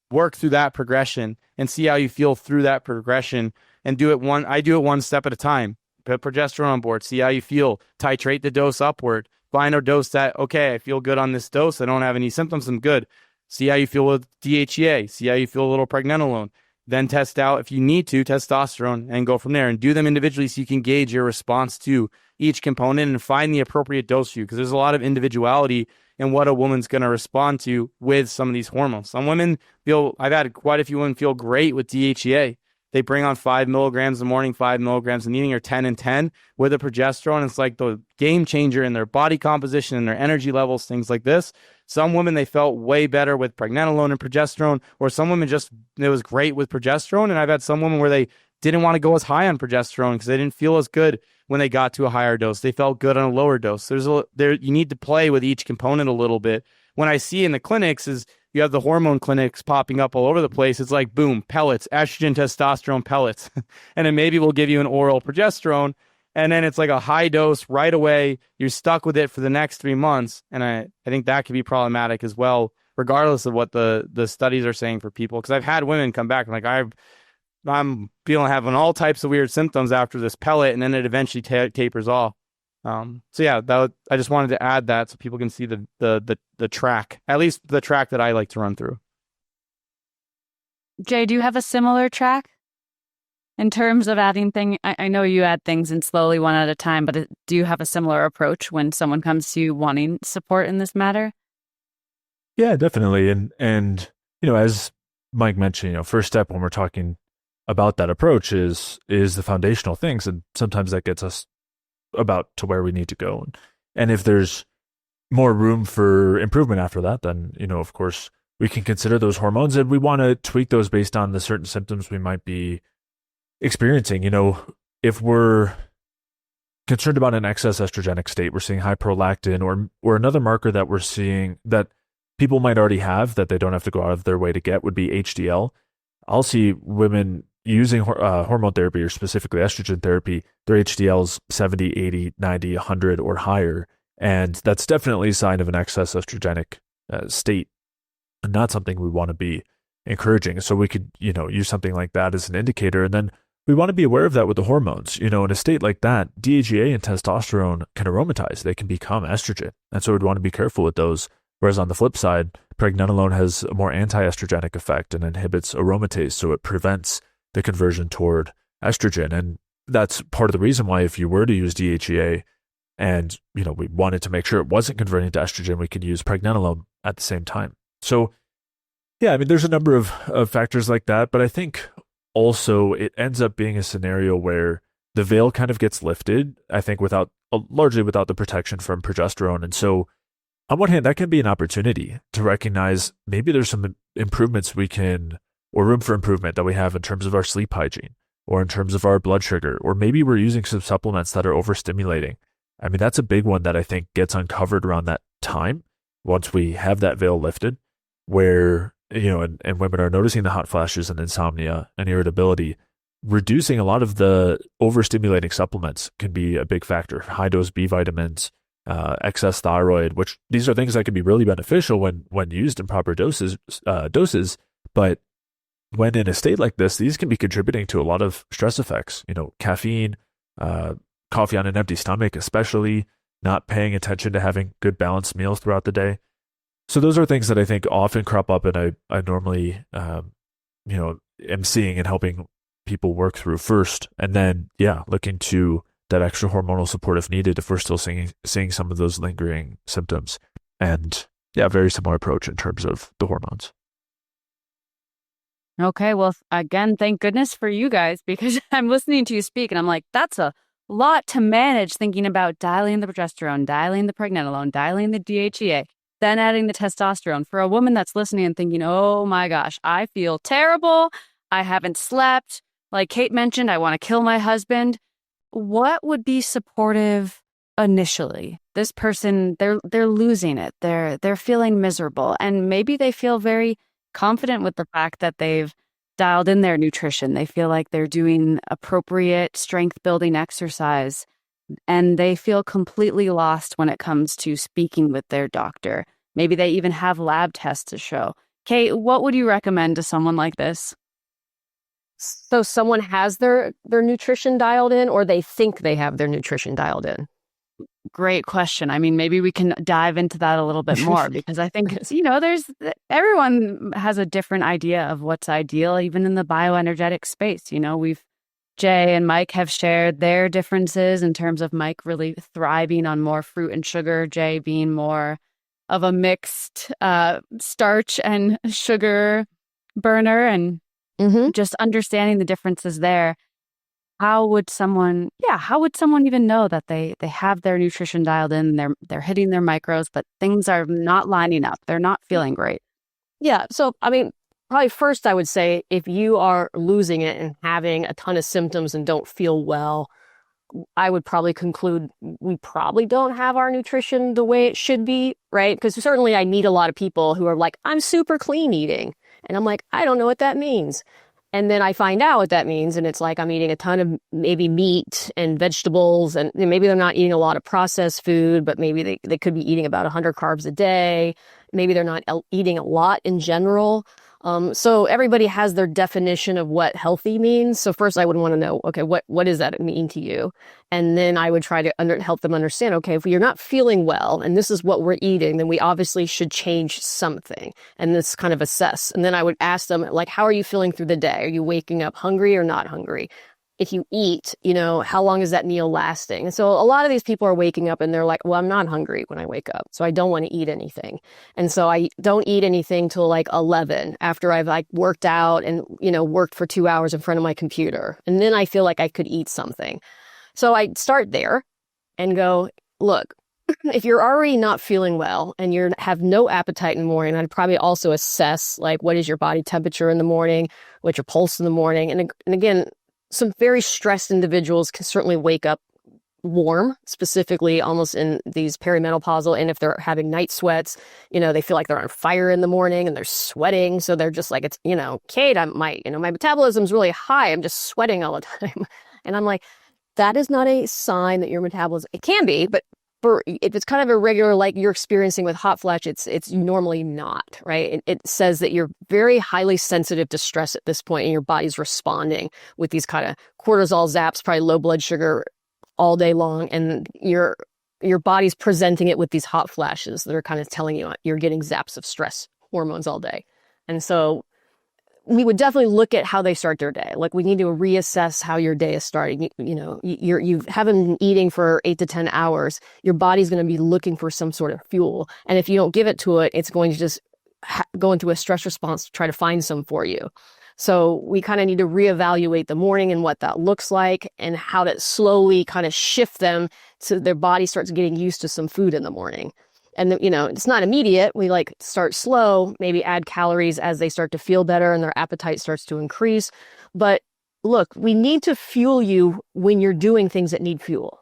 work through that progression and see how you feel through that progression, and I do it one step at a time. Put progesterone on board, see how you feel, titrate the dose upward, find a dose that, okay, I feel good on this dose. I don't have any symptoms. I'm good. See how you feel with DHEA, see how you feel a little pregnenolone, then test out, if you need to, testosterone, and go from there, and do them individually so you can gauge your response to each component and find the appropriate dose for you, because there's a lot of individuality in what a woman's going to respond to with some of these hormones. Some women I've had quite a few women feel great with DHEA. They bring on 5 milligrams in the morning, 5 milligrams in the evening, or 10 and 10 with the progesterone. It's like the game changer in their body composition and their energy levels, things like this. Some women, they felt way better with pregnenolone and progesterone, or some women it was great with progesterone. And I've had some women where they didn't want to go as high on progesterone because they didn't feel as good when they got to a higher dose. They felt good on a lower dose. You need to play with each component a little bit. When I see in the clinics is you have the hormone clinics popping up all over the place. It's like, boom, pellets, estrogen, testosterone pellets. And then maybe we'll give you an oral progesterone. And then it's like a high dose right away. You're stuck with it for the next 3 months. And I think that could be problematic as well, regardless of what the studies are saying for people. Because I've had women come back and like, I'm having all types of weird symptoms after this pellet, and then it eventually tapers off. So yeah, I just wanted to add that so people can see the track, at least the track that I like to run through. Jay, do you have a similar track in terms of adding things? I know you add things in slowly one at a time, but do you have a similar approach when someone comes to you wanting support in this matter? Yeah, definitely. And as Mike mentioned, first step when we're talking about that approach is the foundational things, and sometimes that gets us about to where we need to go. And if there's more room for improvement after that, then of course we can consider those hormones, and we want to tweak those based on the certain symptoms we might be experiencing. If we're concerned about an excess estrogenic state, we're seeing high prolactin, or another marker that we're seeing that people might already have that they don't have to go out of their way to get would be HDL. I'll see women using hormone therapy, or specifically estrogen therapy, their HDL is 70, 80, 90, 100 or higher. And that's definitely a sign of an excess estrogenic state, and not something we want to be encouraging. So we could, use something like that as an indicator. And then we want to be aware of that with the hormones. In a state like that, DHEA and testosterone can aromatize. They can become estrogen. And so we'd want to be careful with those. Whereas on the flip side, pregnenolone has a more anti-estrogenic effect and inhibits aromatase. So it prevents the conversion toward estrogen. And that's part of the reason why if you were to use DHEA and, we wanted to make sure it wasn't converting to estrogen, we could use pregnenolone at the same time. So yeah, there's a number of factors like that, but I think also it ends up being a scenario where the veil kind of gets lifted, I think largely without the protection from progesterone. And so on one hand, that can be an opportunity to recognize maybe there's some improvements or room for improvement that we have in terms of our sleep hygiene, or in terms of our blood sugar, or maybe we're using some supplements that are overstimulating. That's a big one that I think gets uncovered around that time, once we have that veil lifted, where, and women are noticing the hot flashes and insomnia and irritability. Reducing a lot of the overstimulating supplements can be a big factor. High dose B vitamins, excess thyroid, which these are things that can be really beneficial when used in proper doses, but when in a state like this, these can be contributing to a lot of stress effects. Caffeine, coffee on an empty stomach, especially not paying attention to having good balanced meals throughout the day. So those are things that I think often crop up, and I normally, am seeing and helping people work through first, and then looking to that extra hormonal support if needed, if we're still seeing some of those lingering symptoms. And yeah, very similar approach in terms of the hormones. Okay, well, again, thank goodness for you guys, because I'm listening to you speak and I'm like, that's a lot to manage, thinking about dialing the progesterone, dialing the pregnenolone, dialing the DHEA, then adding the testosterone. For a woman that's listening and thinking, oh my gosh, I feel terrible, I haven't slept, like Kate mentioned, I want to kill my husband. What would be supportive initially? This person, they're losing it. They're feeling miserable, and maybe they feel very confident with the fact that they've dialed in their nutrition. They feel like they're doing appropriate strength building exercise, and they feel completely lost when it comes to speaking with their doctor. Maybe they even have lab tests to show. Kate, what would you recommend to someone like this? So someone has their nutrition dialed in, or they think they have their nutrition dialed in? Great question. I mean, maybe we can dive into that a little bit more, because I think, everyone has a different idea of what's ideal, even in the bioenergetic space. Jay and Mike have shared their differences in terms of Mike really thriving on more fruit and sugar, Jay being more of a mixed starch and sugar burner, and just understanding the differences there. How would someone even know that they have their nutrition dialed in, they're hitting their micros, but things are not lining up, they're not feeling great? Yeah. So, I mean, probably first I would say, if you are losing it and having a ton of symptoms and don't feel well, I would probably conclude we probably don't have our nutrition the way it should be, right? Because certainly I meet a lot of people who are like, I'm super clean eating. And I'm like, I don't know what that means. And then I find out what that means, and it's like I'm eating a ton of maybe meat and vegetables, and maybe they're not eating a lot of processed food, but maybe they could be eating about 100 carbs a day. Maybe they're not eating a lot in general. So everybody has their definition of what healthy means. So first I would want to know, okay, what does that mean to you? And then I would try to help them understand, okay, if you're not feeling well and this is what we're eating, then we obviously should change something, and this kind of assess. And then I would ask them, like, how are you feeling through the day? Are you waking up hungry or not hungry? If you eat, how long is that meal lasting? And so a lot of these people are waking up and they're like, well, I'm not hungry when I wake up, so I don't want to eat anything. And so I don't eat anything till like 11 after I've worked out and, worked for 2 hours in front of my computer. And then I feel like I could eat something. So I start there and go, look, if you're already not feeling well and you have no appetite in the morning, I'd probably also assess what is your body temperature in the morning, what's your pulse in the morning. And again, some very stressed individuals can certainly wake up warm, specifically almost in these perimenopausal. And if they're having night sweats, they feel like they're on fire in the morning and they're sweating. So they're just like, it's, Kate, my metabolism's really high. I'm just sweating all the time. And I'm like, that is not a sign that your metabolism, it can be, but if it's kind of irregular, like you're experiencing with hot flash, it's normally not, right? It says that you're very highly sensitive to stress at this point, and your body's responding with these kind of cortisol zaps, probably low blood sugar all day long, and your body's presenting it with these hot flashes that are kind of telling you you're getting zaps of stress hormones all day. And so we would definitely look at how they start their day. Like, we need to reassess how your day is starting. You haven't been eating for 8 to 10 hours. Your body's going to be looking for some sort of fuel. And if you don't give it to it, it's going to just go into a stress response to try to find some for you. So we kind of need to reevaluate the morning and what that looks like, and how to slowly kind of shift them so their body starts getting used to some food in the morning. And, it's not immediate. We start slow, maybe add calories as they start to feel better and their appetite starts to increase. But look, we need to fuel you when you're doing things that need fuel.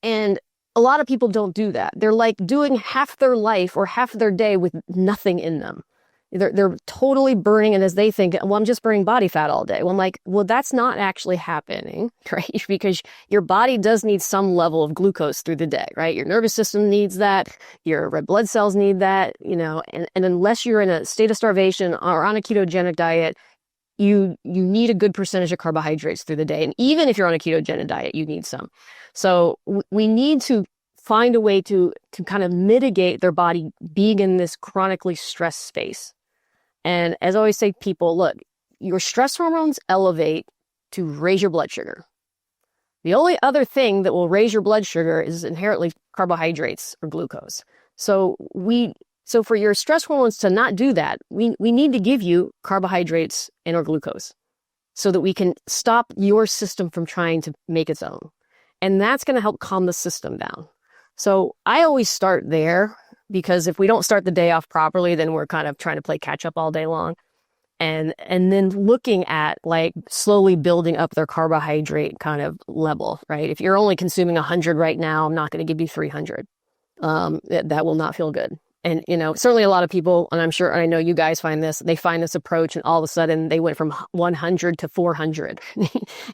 And a lot of people don't do that. They're doing half their life or half their day with nothing in them. They're totally burning, and as they think, well, I'm just burning body fat all day. Well, I'm like, well, that's not actually happening, right? Because your body does need some level of glucose through the day, right? Your nervous system needs that. Your red blood cells need that, and unless you're in a state of starvation or on a ketogenic diet, you need a good percentage of carbohydrates through the day. And even if you're on a ketogenic diet, you need some. So we need to find a way to kind of mitigate their body being in this chronically stressed space. And as I always say to people, look, your stress hormones elevate to raise your blood sugar. The only other thing that will raise your blood sugar is inherently carbohydrates or glucose. So for your stress hormones to not do that, we need to give you carbohydrates and or glucose so that we can stop your system from trying to make its own. And that's going to help calm the system down. So I always start there, because if we don't start the day off properly, then we're kind of trying to play catch up all day long. And then looking at like slowly building up their carbohydrate kind of level, right? If you're only consuming 100 right now, I'm not going to give you 300. That will not feel good. And, certainly a lot of people, and I'm sure, and I know you guys they find this approach, and all of a sudden they went from 100 to 400.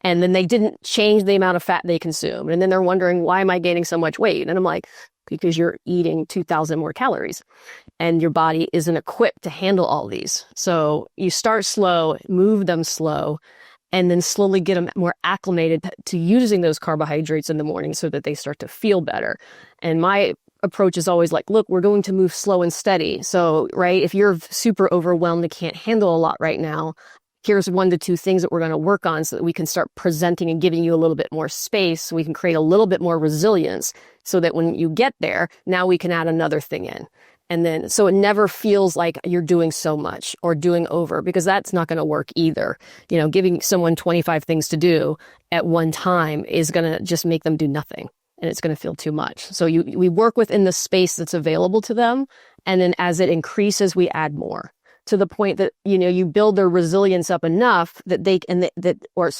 And then they didn't change the amount of fat they consume. And then they're wondering, why am I gaining so much weight? And I'm like, because you're eating 2,000 more calories and your body isn't equipped to handle all these. So you start slow, move them slow, and then slowly get them more acclimated to using those carbohydrates in the morning so that they start to feel better. And my approach is always like, look, we're going to move slow and steady. So, right, if you're super overwhelmed and can't handle a lot right now, here's 1 to 2 things that we're going to work on so that we can start presenting and giving you a little bit more space, so we can create a little bit more resilience, so that when you get there, now we can add another thing in. And then, so it never feels like you're doing so much or doing over, because that's not going to work either. Giving someone 25 things to do at one time is going to just make them do nothing, and it's going to feel too much. So we work within the space that's available to them. And then as it increases, we add more, to the point that, you build their resilience up enough that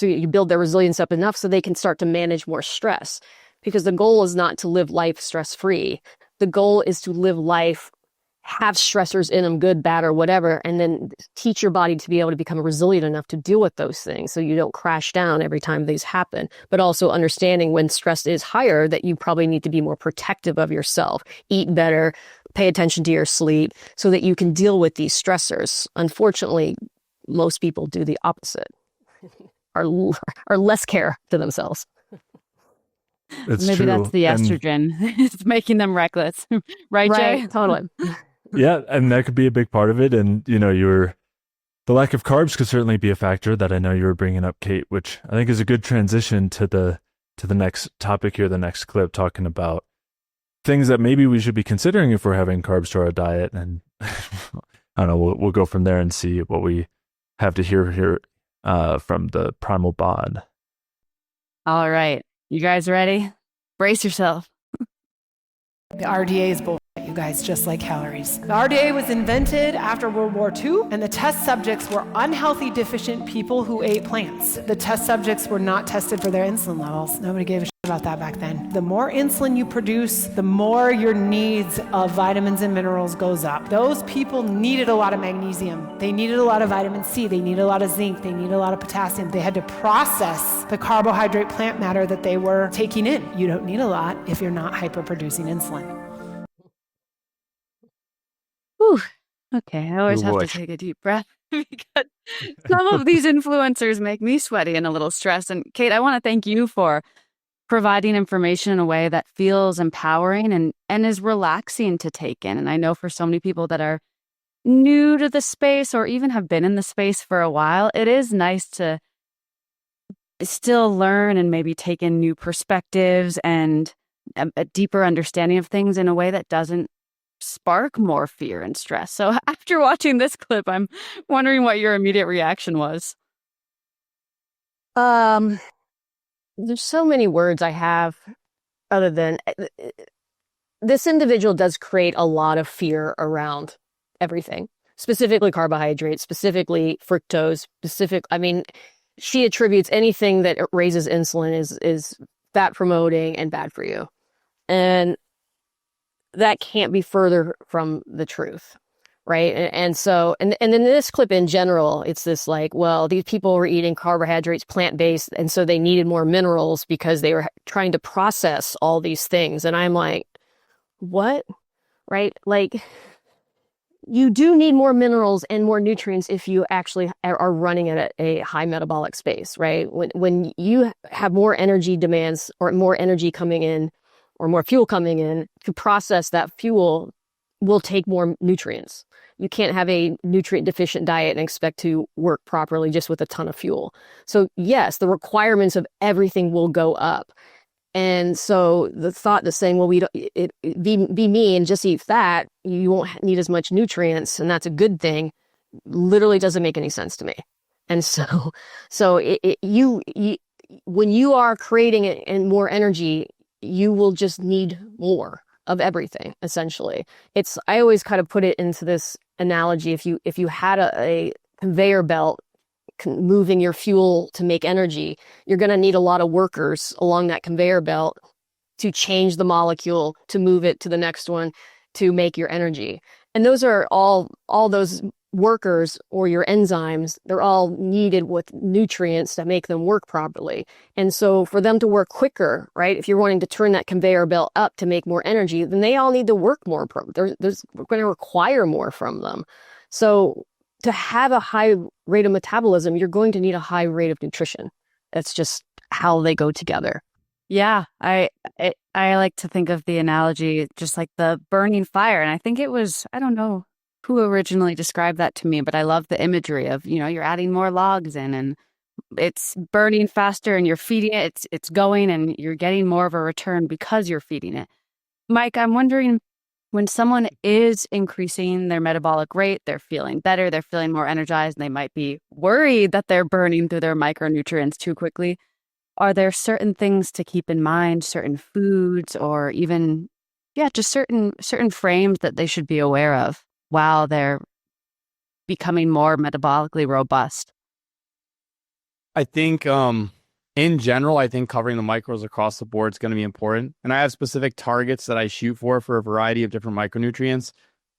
you build their resilience up enough so they can start to manage more stress. Because the goal is not to live life stress-free. The goal is to live life, have stressors in them, good, bad, or whatever, and then teach your body to be able to become resilient enough to deal with those things so you don't crash down every time these happen. But also understanding when stress is higher that you probably need to be more protective of yourself, eat better, pay attention to your sleep so that you can deal with these stressors. Unfortunately, most people do the opposite, are less care to themselves. Maybe true. That's the estrogen. It's making them reckless. Right, Jay? Totally. Yeah, and that could be a big part of it. And, the lack of carbs could certainly be a factor that I know you were bringing up, Kate, which I think is a good transition to the next topic here, the next clip, talking about things that maybe we should be considering if we're having carbs to our diet. And I don't know, we'll go from there and see what we have to hear here from the Primal Bod. All right. You guys ready? Brace yourself. The RDA is bullshit, you guys, just like calories. The RDA was invented after World War II, and the test subjects were unhealthy, deficient people who ate plants. The test subjects were not tested for their insulin levels. Nobody gave a shit about that back then. The more insulin you produce, the more your needs of vitamins and minerals goes up. Those people needed a lot of magnesium. They needed a lot of vitamin C. They needed a lot of zinc. They needed a lot of potassium. They had to process the carbohydrate plant matter that they were taking in. You don't need a lot if you're not hyperproducing insulin. Whew. Okay, I always have to take a deep breath because some of these influencers make me sweaty and a little stressed. And Kate, I want to thank you for providing information in a way that feels empowering and is relaxing to take in. And I know for so many people that are new to the space or even have been in the space for a while, it is nice to still learn and maybe take in new perspectives and a deeper understanding of things in a way that doesn't spark more fear and stress. So after watching this clip, I'm wondering what your immediate reaction was. There's so many words I have other than this individual does create a lot of fear around everything, specifically carbohydrates, specifically fructose, she attributes anything that raises insulin is fat promoting and bad for you. And that can't be further from the truth. Right. And so, and in this clip in general, it's this like, well, these people were eating carbohydrates, plant-based, and so they needed more minerals because they were trying to process all these things. And I'm like, what? Right? Like, you do need more minerals and more nutrients if you actually are running at a high metabolic space, right? When you have more energy demands or more energy coming in or more fuel coming in to process that fuel will take more nutrients. You can't have a nutrient deficient diet and expect to work properly just with a ton of fuel. So yes, the requirements of everything will go up. And so the thought that's saying, well, be me and just eat fat, you won't need as much nutrients, and that's a good thing, literally doesn't make any sense to me. And so when you are creating it and more energy, you will just need more of everything, essentially. I always kind of put it into this analogy. If you had a conveyor belt moving your fuel to make energy, you're going to need a lot of workers along that conveyor belt to change the molecule, to move it to the next one, to make your energy. And those are all those workers, or your enzymes, they're all needed with nutrients to make them work properly. And so for them to work quicker, right, if you're wanting to turn that conveyor belt up to make more energy, then they all need to work more. We're going to require more from them. So to have a high rate of metabolism, you're going to need a high rate of nutrition. That's just how they go together. Yeah, I like to think of the analogy just like the burning fire. And I think it was, I don't know who originally described that to me, but I love the imagery of, you're adding more logs in and it's burning faster and you're feeding it. It's going and you're getting more of a return because you're feeding it. Mike, I'm wondering, when someone is increasing their metabolic rate, they're feeling better, they're feeling more energized, and they might be worried that they're burning through their micronutrients too quickly. Are there certain things to keep in mind, certain foods, or even, just certain frames that they should be aware of while they're becoming more metabolically robust? I think in general, I think covering the micros across the board is going to be important. And I have specific targets that I shoot for a variety of different micronutrients.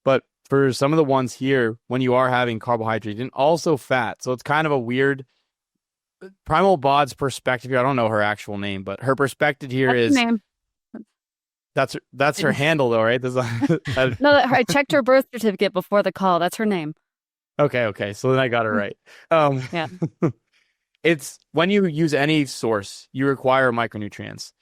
But for some of the ones here, when you are having carbohydrates and also fat, so it's kind of a weird Primal Bod's perspective here. I don't know her actual name, but her perspective here That's is her name. That's her handle though, right? No, I checked her birth certificate before the call. That's her name. Okay. So then I got it right. Yeah. It's when you use any source, you require micronutrients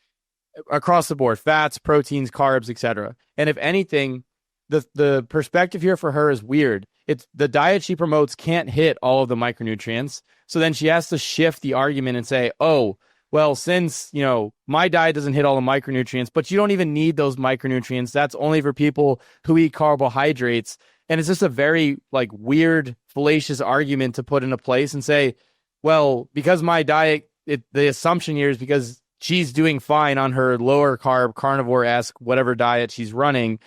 across the board, fats, proteins, carbs, etc. And if anything, the perspective here for her is weird. It's the diet she promotes can't hit all of the micronutrients. So then she has to shift the argument and say, oh, well, since, my diet doesn't hit all the micronutrients, but you don't even need those micronutrients. That's only for people who eat carbohydrates. And it's just a very weird, fallacious argument to put into place and say, well, because my diet, the assumption here is because she's doing fine on her lower carb, carnivore-esque, whatever diet she's running,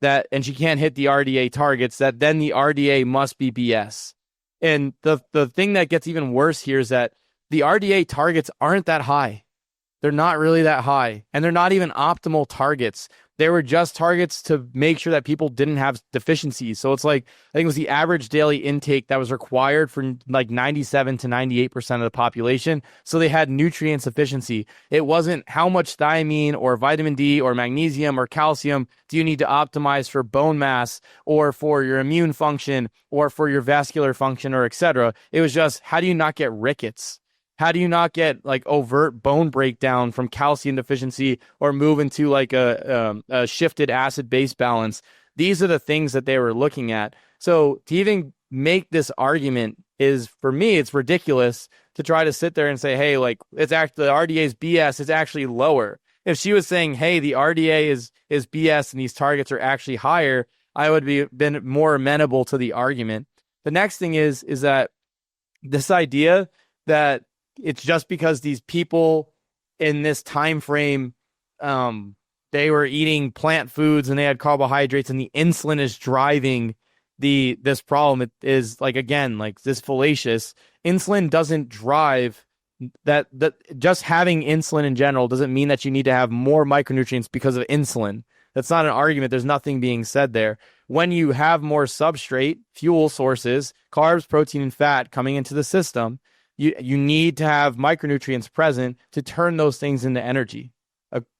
and she can't hit the RDA targets, that then the RDA must be BS. And the thing that gets even worse here is that the RDA targets aren't that high. They're not really that high, and they're not even optimal targets. They were just targets to make sure that people didn't have deficiencies. So it's I think it was the average daily intake that was required for 97 to 98% of the population. So they had nutrient sufficiency. It wasn't how much thiamine or vitamin D or magnesium or calcium do you need to optimize for bone mass or for your immune function or for your vascular function or etc. It was just, how do you not get rickets? How do you not get overt bone breakdown from calcium deficiency or move into a shifted acid-base balance? These are the things that they were looking at. So to even make this argument is, for me, it's ridiculous to try to sit there and say, hey, it's actually the RDA is BS. It's actually lower. If she was saying, hey, the RDA is BS and these targets are actually higher, I would been more amenable to the argument. The next thing is that this idea that it's just because these people in this time frame, they were eating plant foods and they had carbohydrates, and the insulin is driving this problem. It is this fallacious. Insulin doesn't drive that. Just having insulin in general doesn't mean that you need to have more micronutrients because of insulin. That's not an argument. There's nothing being said there. When you have more substrate, fuel sources, carbs, protein, and fat coming into the system, you need to have micronutrients present to turn those things into energy,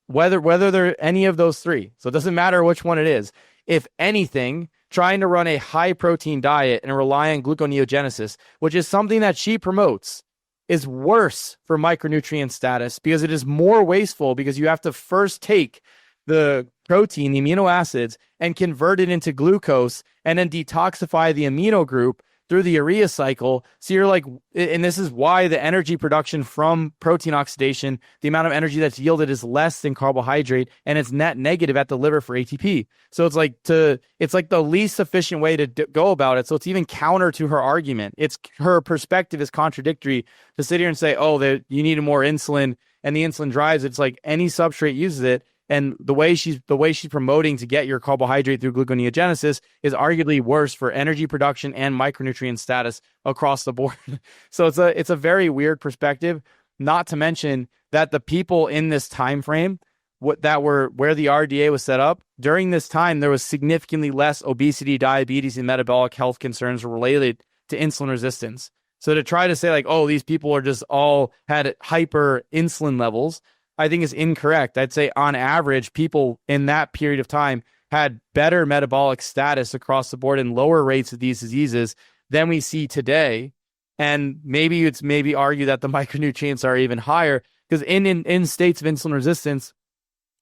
whether they're any of those three. So it doesn't matter which one it is. If anything, trying to run a high protein diet and rely on gluconeogenesis, which is something that she promotes, is worse for micronutrient status because it is more wasteful, because you have to first take the protein, the amino acids, and convert it into glucose and then detoxify the amino group through the urea cycle. So you're like, and this is why the energy production from protein oxidation, the amount of energy that's yielded is less than carbohydrate, and it's net negative at the liver for ATP. So it's like the least efficient way to go about it. So it's even counter to her argument. It's her perspective is contradictory to sit here and say, oh, that you need more insulin and the insulin drives. It's like any substrate uses it. And the way she's promoting to get your carbohydrate through gluconeogenesis is arguably worse for energy production and micronutrient status across the board. So it's a very weird perspective. Not to mention that the people in this time frame where the RDA was set up during this time, there was significantly less obesity, diabetes, and metabolic health concerns related to insulin resistance. So to try to say like, oh, these people are just all had hyper insulin levels, I think is incorrect. I'd say on average, people in that period of time had better metabolic status across the board and lower rates of these diseases than we see today. And maybe argue that the micronutrients are even higher because in states of insulin resistance,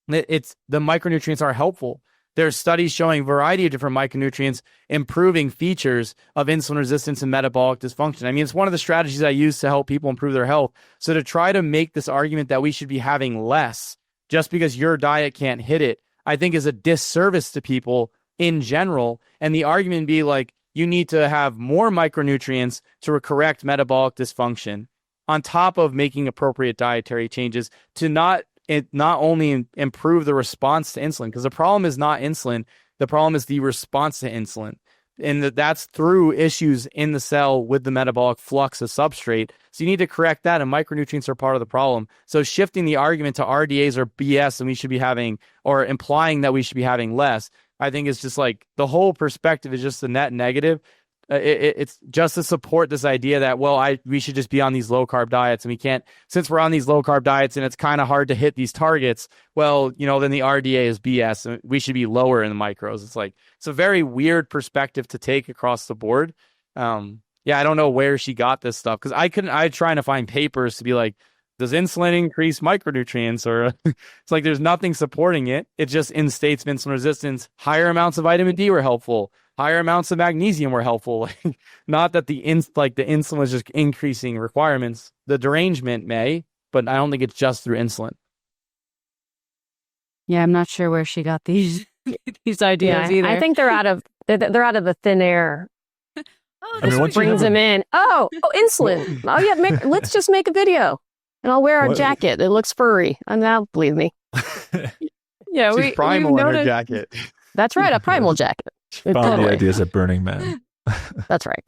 the micronutrients are helpful. There's studies showing a variety of different micronutrients improving features of insulin resistance and metabolic dysfunction. I mean, it's one of the strategies I use to help people improve their health. So to try to make this argument that we should be having less just because your diet can't hit it, I think is a disservice to people in general. And the argument be like, you need to have more micronutrients to correct metabolic dysfunction on top of making appropriate dietary changes to not only improve the response to insulin, because the problem is not insulin, the problem is the response to insulin. And that's through issues in the cell with the metabolic flux of substrate. So you need to correct that, and micronutrients are part of the problem. So shifting the argument to RDAs or BS and we should be having, or implying that we should be having less, I think is just like the whole perspective is just the net negative. It's just to support this idea that, well, we should just be on these low carb diets, and we can't, since we're on these low carb diets and it's kind of hard to hit these targets. Well, then the RDA is BS and we should be lower in the micros. It's like, it's a very weird perspective to take across the board. I don't know where she got this stuff because I trying to find papers to be like, does insulin increase micronutrients? Or it's like, there's nothing supporting it. It's just in states of insulin resistance, higher amounts of vitamin D were helpful. Higher amounts of magnesium were helpful. Not that the insulin was just increasing requirements. The derangement may, but I don't think it's just through insulin. Yeah, I'm not sure where she got these ideas either. I think they're out of the thin air. Brings them in. Oh, insulin. Oh yeah, let's just make a video, and I'll wear a jacket. It looks furry, and now believe me. Yeah, she's primal in her jacket. That's right, a primal jacket. Found the ideas at Burning Man. That's right.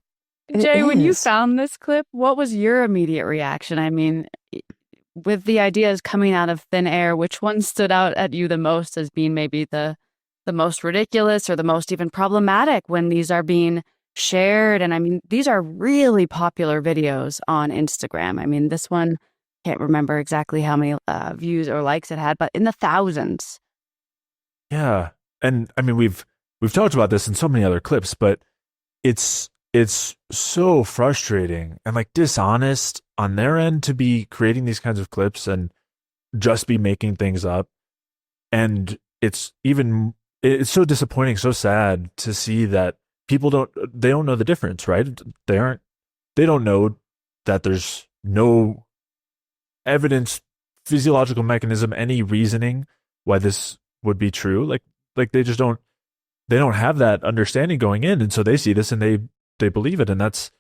Jay, when you found this clip, what was your immediate reaction? I mean, with the ideas coming out of thin air, which one stood out at you the most as being maybe the most ridiculous or the most even problematic when these are being shared? And I mean, these are really popular videos on Instagram. I mean, this one, can't remember exactly how many views or likes it had, but in the thousands. Yeah. And I mean, we've talked about this in so many other clips, but it's so frustrating and like dishonest on their end to be creating these kinds of clips and just be making things up. And it's so disappointing, so sad to see that people don't know the difference, right? They don't know that there's no evidence, physiological mechanism, any reasoning why this would be true. Like they just don't have that understanding going in. And so they see this and they believe it. And it's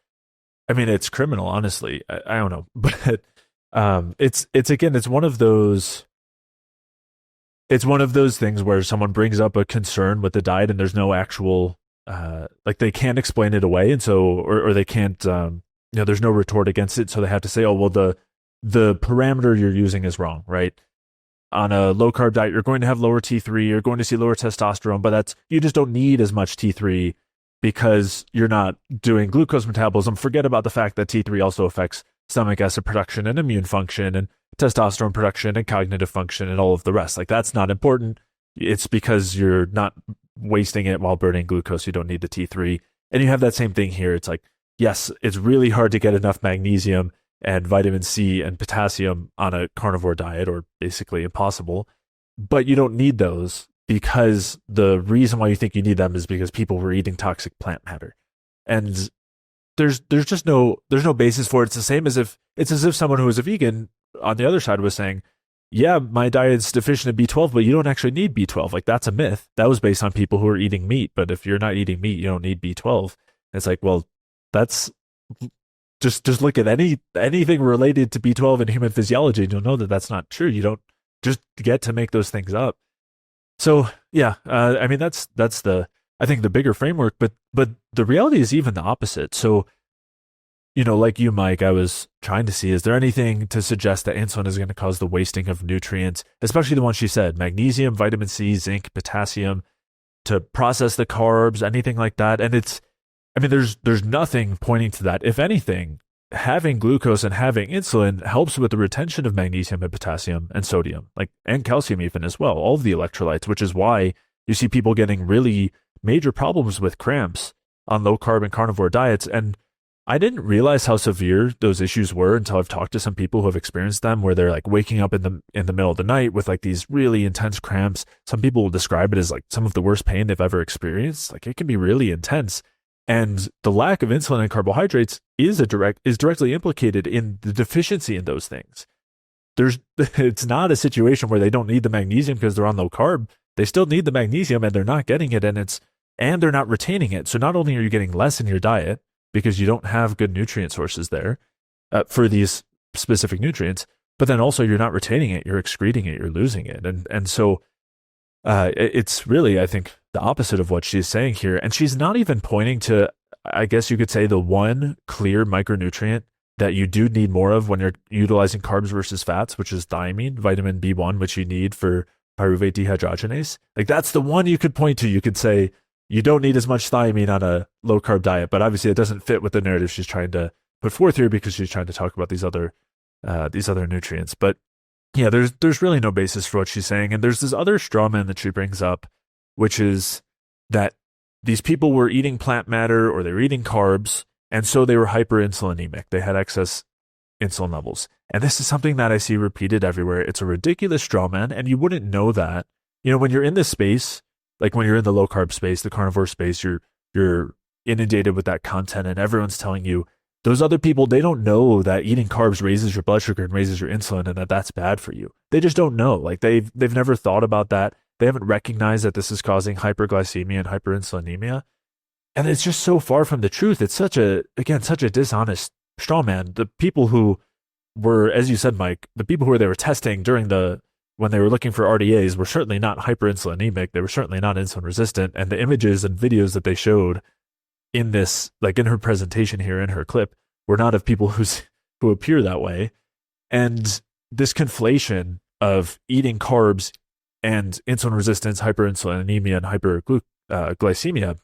criminal, honestly. I don't know, but it's one of those things where someone brings up a concern with the diet and there's no actual, they can't explain it away. And so, or they can't, there's no retort against it. So they have to say, oh, well, the parameter you're using is wrong, right? On a low carb diet, you're going to have lower T3, you're going to see lower testosterone, but you just don't need as much T3 because you're not doing glucose metabolism. Forget about the fact that T3 also affects stomach acid production and immune function and testosterone production and cognitive function and all of the rest. Like, that's not important. It's because you're not wasting it while burning glucose. You don't need the T3. And you have that same thing here. It's like, yes, it's really hard to get enough magnesium and vitamin C and potassium on a carnivore diet, or basically impossible, but you don't need those because the reason why you think you need them is because people were eating toxic plant matter. And there's no basis for it. It's the same as if someone who was a vegan on the other side was saying, yeah, my diet's deficient in B12, but you don't actually need B12. Like, that's a myth. That was based on people who are eating meat. But if you're not eating meat, you don't need B12. And it's like, well, that's just look at anything related to B12 in human physiology, and you'll know that that's not true. You don't just get to make those things up. So yeah, I mean, that's I think the bigger framework, but the reality is even the opposite. So, like you, Mike, I was trying to see, is there anything to suggest that insulin is going to cause the wasting of nutrients, especially the ones she said, magnesium, vitamin C, zinc, potassium, to process the carbs, anything like that? And there's nothing pointing to that. If anything, having glucose and having insulin helps with the retention of magnesium and potassium and sodium, and calcium even as well, all of the electrolytes, which is why you see people getting really major problems with cramps on low carb and carnivore diets. And I didn't realize how severe those issues were until I've talked to some people who have experienced them, where they're waking up in the middle of the night with these really intense cramps. Some people will describe it as some of the worst pain they've ever experienced. It can be really intense. And the lack of insulin and carbohydrates is directly implicated in the deficiency in those things. It's not a situation where they don't need the magnesium because they're on low carb. They still need the magnesium and they're not getting it, and they're not retaining it. So not only are you getting less in your diet because you don't have good nutrient sources there for these specific nutrients, but then also you're not retaining it, you're excreting it, you're losing it. And so it's really, I think, the opposite of what she's saying here. And she's not even pointing to, I guess you could say, the one clear micronutrient that you do need more of when you're utilizing carbs versus fats, which is thiamine, vitamin B1, which you need for pyruvate dehydrogenase. That's the one you could point to. You could say you don't need as much thiamine on a low carb diet, but obviously it doesn't fit with the narrative she's trying to put forth here, because she's trying to talk about these other nutrients. But yeah, there's really no basis for what she's saying. And there's this other straw man that she brings up, which is that these people were eating plant matter or they were eating carbs, and so they were hyperinsulinemic. They had excess insulin levels. And this is something that I see repeated everywhere. It's a ridiculous straw man, and you wouldn't know that. When you're in this space, when you're in the low carb space, the carnivore space, you're inundated with that content, and everyone's telling you, those other people, they don't know that eating carbs raises your blood sugar and raises your insulin, and that's bad for you. They just don't know. They've never thought about that. They haven't recognized that this is causing hyperglycemia and hyperinsulinemia. And it's just so far from the truth. It's such a dishonest straw man. The people who were, as you said, Mike, the people who they were testing when they were looking for RDAs were certainly not hyperinsulinemic. They were certainly not insulin resistant. And the images and videos that they showed in this, in her presentation here, in her clip, were not of people who appear that way. And this conflation of eating carbs and insulin resistance, hyperinsulinemia, and hyperglycemia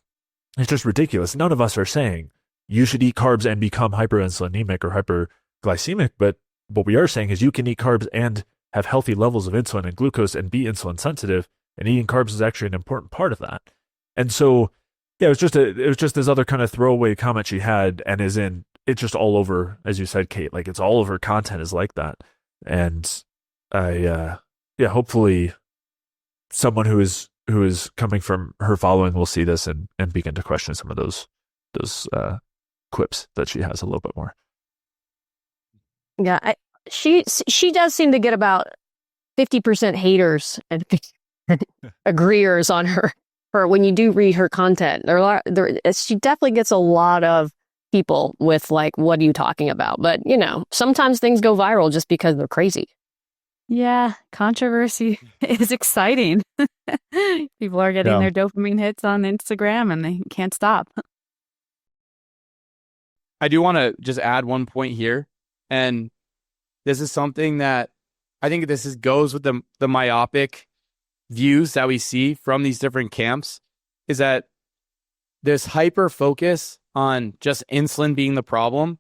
is just ridiculous. None of us are saying you should eat carbs and become hyperinsulinemic or hyperglycemic, but what we are saying is you can eat carbs and have healthy levels of insulin and glucose and be insulin sensitive, and eating carbs is actually an important part of that. And so, yeah, it was just this other kind of throwaway comment she had, and it's just all over, as you said, Kate, it's all of her content is like that. And hopefully someone who is coming from her following will see this and begin to question some of those quips that she has a little bit more. Yeah, she does seem to get about 50% haters and agreeers on her when you do read her content. She definitely gets a lot of people with what are you talking about? But sometimes things go viral just because they're crazy. Yeah, controversy is exciting. People are getting their dopamine hits on Instagram and they can't stop. I do want to just add one point here. And this is something that I think goes with the myopic views that we see from these different camps, is that this hyper focus on just insulin being the problem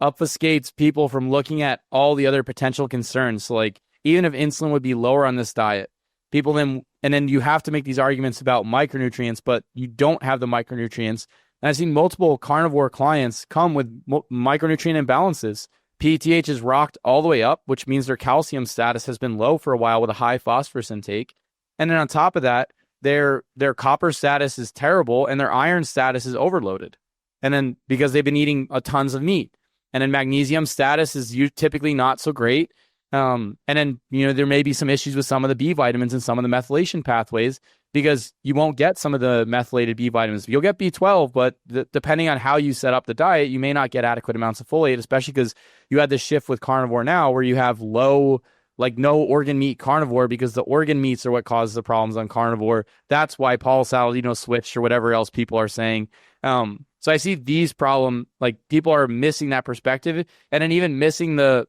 obfuscates people from looking at all the other potential concerns. So even if insulin would be lower on this diet, and then you have to make these arguments about micronutrients, but you don't have the micronutrients. And I've seen multiple carnivore clients come with micronutrient imbalances. PTH is rocked all the way up, which means their calcium status has been low for a while with a high phosphorus intake. And then on top of that, their copper status is terrible and their iron status is overloaded. And then because they've been eating tons of meat. And then magnesium status is typically not so great. And then, there may be some issues with some of the B vitamins and some of the methylation pathways, because you won't get some of the methylated B vitamins. You'll get B12, but depending on how you set up the diet, you may not get adequate amounts of folate, especially because you had this shift with carnivore now where you have no organ meat carnivore, because the organ meats are what causes the problems on carnivore. That's why Paul Saladino switched, or whatever else people are saying. So I see these problems, like people are missing that perspective, and then even missing the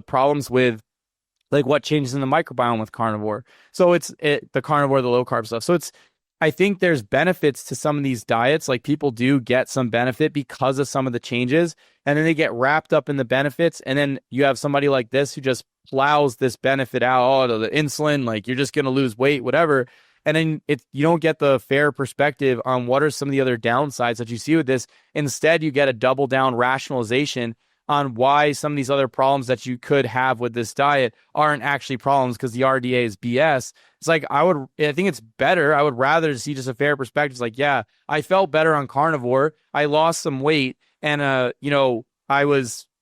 problems with like what changes in the microbiome with carnivore. So it's the carnivore, the low carb stuff. So I think there's benefits to some of these diets. Like people do get some benefit because of some of the changes, and then they get wrapped up in the benefits. And then you have somebody like this who just plows this benefit out. Oh, the insulin, like you're just going to lose weight, whatever. And then you don't get the fair perspective on what are some of the other downsides that you see with this. Instead, you get a double down rationalization on why some of these other problems that you could have with this diet aren't actually problems, because the RDA is BS. It's like, I think it's better. I would rather see just a fair perspective. It's like, yeah, I felt better on carnivore. I lost some weight, and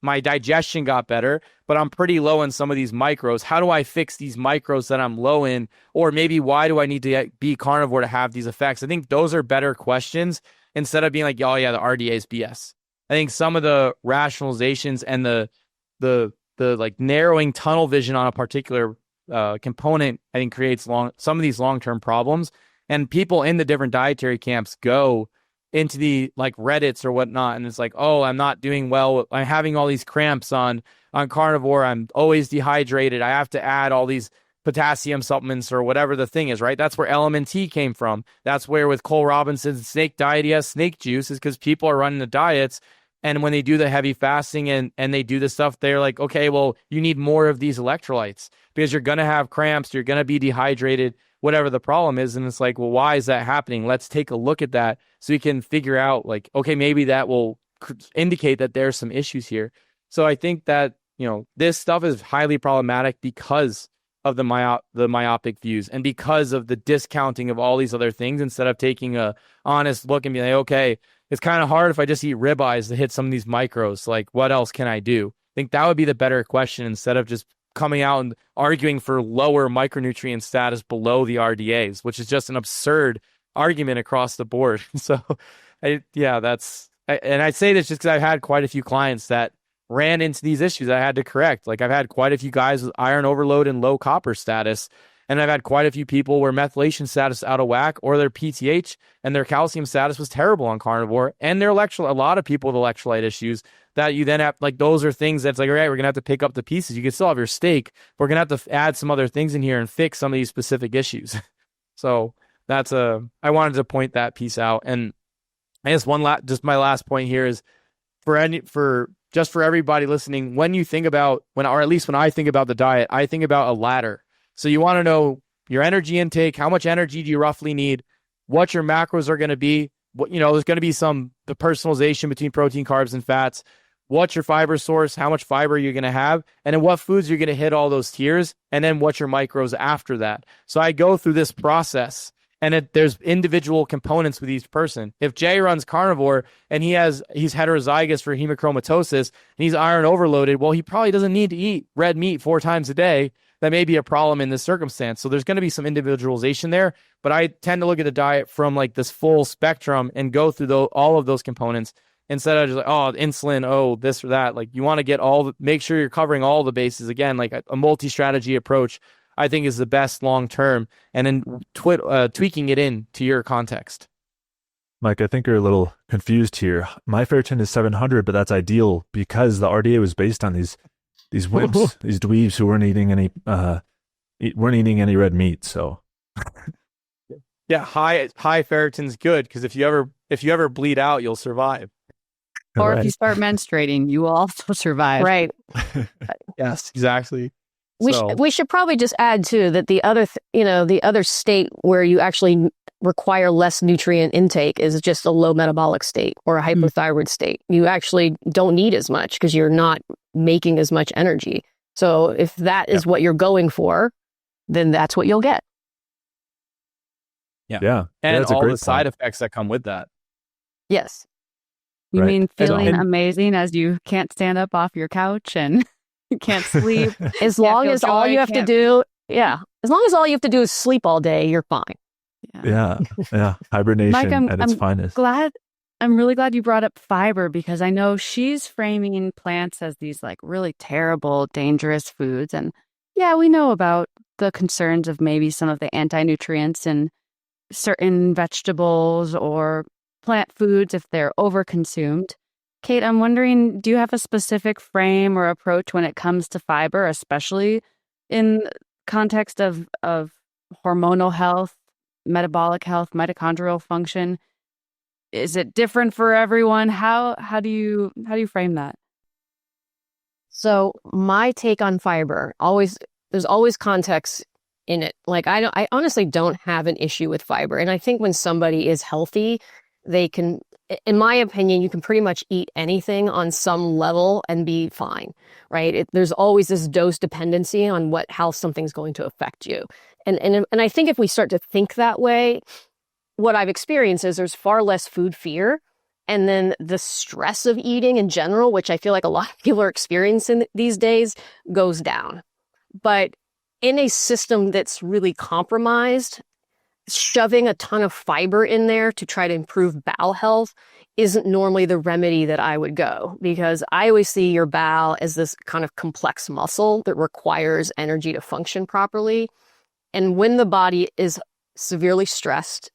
my digestion got better, but I'm pretty low in some of these micros. How do I fix these micros that I'm low in? Or maybe why do I need to be carnivore to have these effects? I think those are better questions, instead of being like, oh yeah, the RDA is BS. I think some of the rationalizations and the like narrowing tunnel vision on a particular component, I think creates some of these long-term problems. And people in the different dietary camps go into the like Reddits or whatnot, and it's like, oh, I'm not doing well. I'm having all these cramps on carnivore. I'm always dehydrated. I have to add all these potassium supplements or whatever the thing is, right? That's where LMNT came from. That's where with Cole Robinson's snake diet, he has snake juice, is because people are running the diets. And when they do the heavy fasting and they do the stuff, they're like, okay, well, you need more of these electrolytes because you're going to have cramps. You're going to be dehydrated, whatever the problem is. And it's like, well, why is that happening? Let's take a look at that so you can figure out like, okay, maybe that will indicate that there's some issues here. So I think that, this stuff is highly problematic because of the myopic views and because of the discounting of all these other things, instead of taking a honest look and being like, okay, it's kind of hard if I just eat ribeyes to hit some of these micros. Like, what else can I do? I think that would be the better question, instead of just coming out and arguing for lower micronutrient status below the RDAs, which is just an absurd argument across the board. So, and I'd say this just because I've had quite a few clients that ran into these issues I had to correct. Like I've had quite a few guys with iron overload and low copper status, and I've had quite a few people where methylation status out of whack, or their PTH and their calcium status was terrible on carnivore, and their a lot of people with electrolyte issues that you then have, like, those are things that's like, all right, we're gonna have to pick up the pieces. You can still have your steak, but we're gonna have to add some other things in here and fix some of these specific issues. So I wanted to point that piece out. And I guess my last point here is for everybody listening, when you think about, or at least when I think about the diet, I think about a ladder. So you want to know your energy intake, how much energy do you roughly need, what your macros are going to be, there's going to be the personalization between protein, carbs, and fats, what's your fiber source, how much fiber you're going to have, and then what foods you're going to hit all those tiers, and then what's your micros after that. So I go through this process. And there's individual components with each person. If Jay runs carnivore and he's heterozygous for hemochromatosis and he's iron overloaded, well, he probably doesn't need to eat red meat 4 times a day. That may be a problem in this circumstance. So there's going to be some individualization there. But I tend to look at the diet from like this full spectrum and go through all of those components instead of just like, oh, insulin, oh, this or that. Like you want to make sure you're covering all the bases. Again, like a multi-strategy approach, I think, is the best long term, and then tweaking it in to your context. Mike, I think you're a little confused here. My ferritin is 700, but that's ideal because the RDA was based on these wimps, these dweebs who weren't eating any red meat. So, yeah, high ferritin's good because if you ever bleed out, you'll survive. Or if you start menstruating, you will also survive. Right. Yes, exactly. We should probably just add too that the other state where you actually require less nutrient intake is just a low metabolic state or a hypothyroid state. You actually don't need as much because you're not making as much energy. So if that is what you're going for, then that's what you'll get. Yeah. And That's a all great the side point. effects that come with that. Yes. You Right. mean feeling And- amazing as you can't stand up off your couch and you can't sleep? As Can't long feel as all joy, you have to can't- do, as long as all you have to do is sleep all day, you're fine. Yeah. Hibernation Mike, at its finest. I'm really glad you brought up fiber because I know she's framing plants as these like really terrible, dangerous foods. And yeah, we know about the concerns of maybe some of the anti-nutrients in certain vegetables or plant foods if they're overconsumed. Kate, I'm wondering, do you have a specific frame or approach when it comes to fiber, especially in context of hormonal health, metabolic health, mitochondrial function? Is it different for everyone? How do you frame that? So my take on fiber, there's always context in it. Like I honestly don't have an issue with fiber. And I think when somebody is healthy, they can, in my opinion, you can pretty much eat anything on some level and be fine, right? There's always this dose dependency on how something's going to affect you. And I think if we start to think that way, what I've experienced is there's far less food fear. And then the stress of eating in general, which I feel like a lot of people are experiencing these days, goes down. But in a system that's really compromised, shoving a ton of fiber in there to try to improve bowel health isn't normally the remedy that I would go, because I always see your bowel as this kind of complex muscle that requires energy to function properly. And when the body is severely stressed,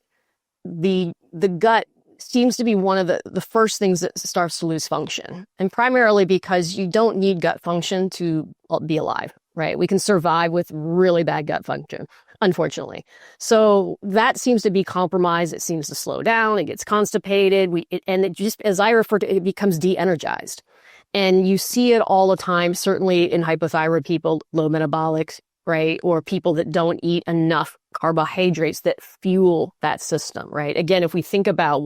the gut seems to be one of the first things that starts to lose function. And primarily because you don't need gut function to be alive, right? We can survive with really bad gut function, unfortunately. So that seems to be compromised. It seems to slow down. It gets constipated. And it just, as I refer to it, it becomes de-energized. And you see it all the time, certainly in hypothyroid people, low metabolics, right? Or people that don't eat enough carbohydrates that fuel that system, right? Again, if we think about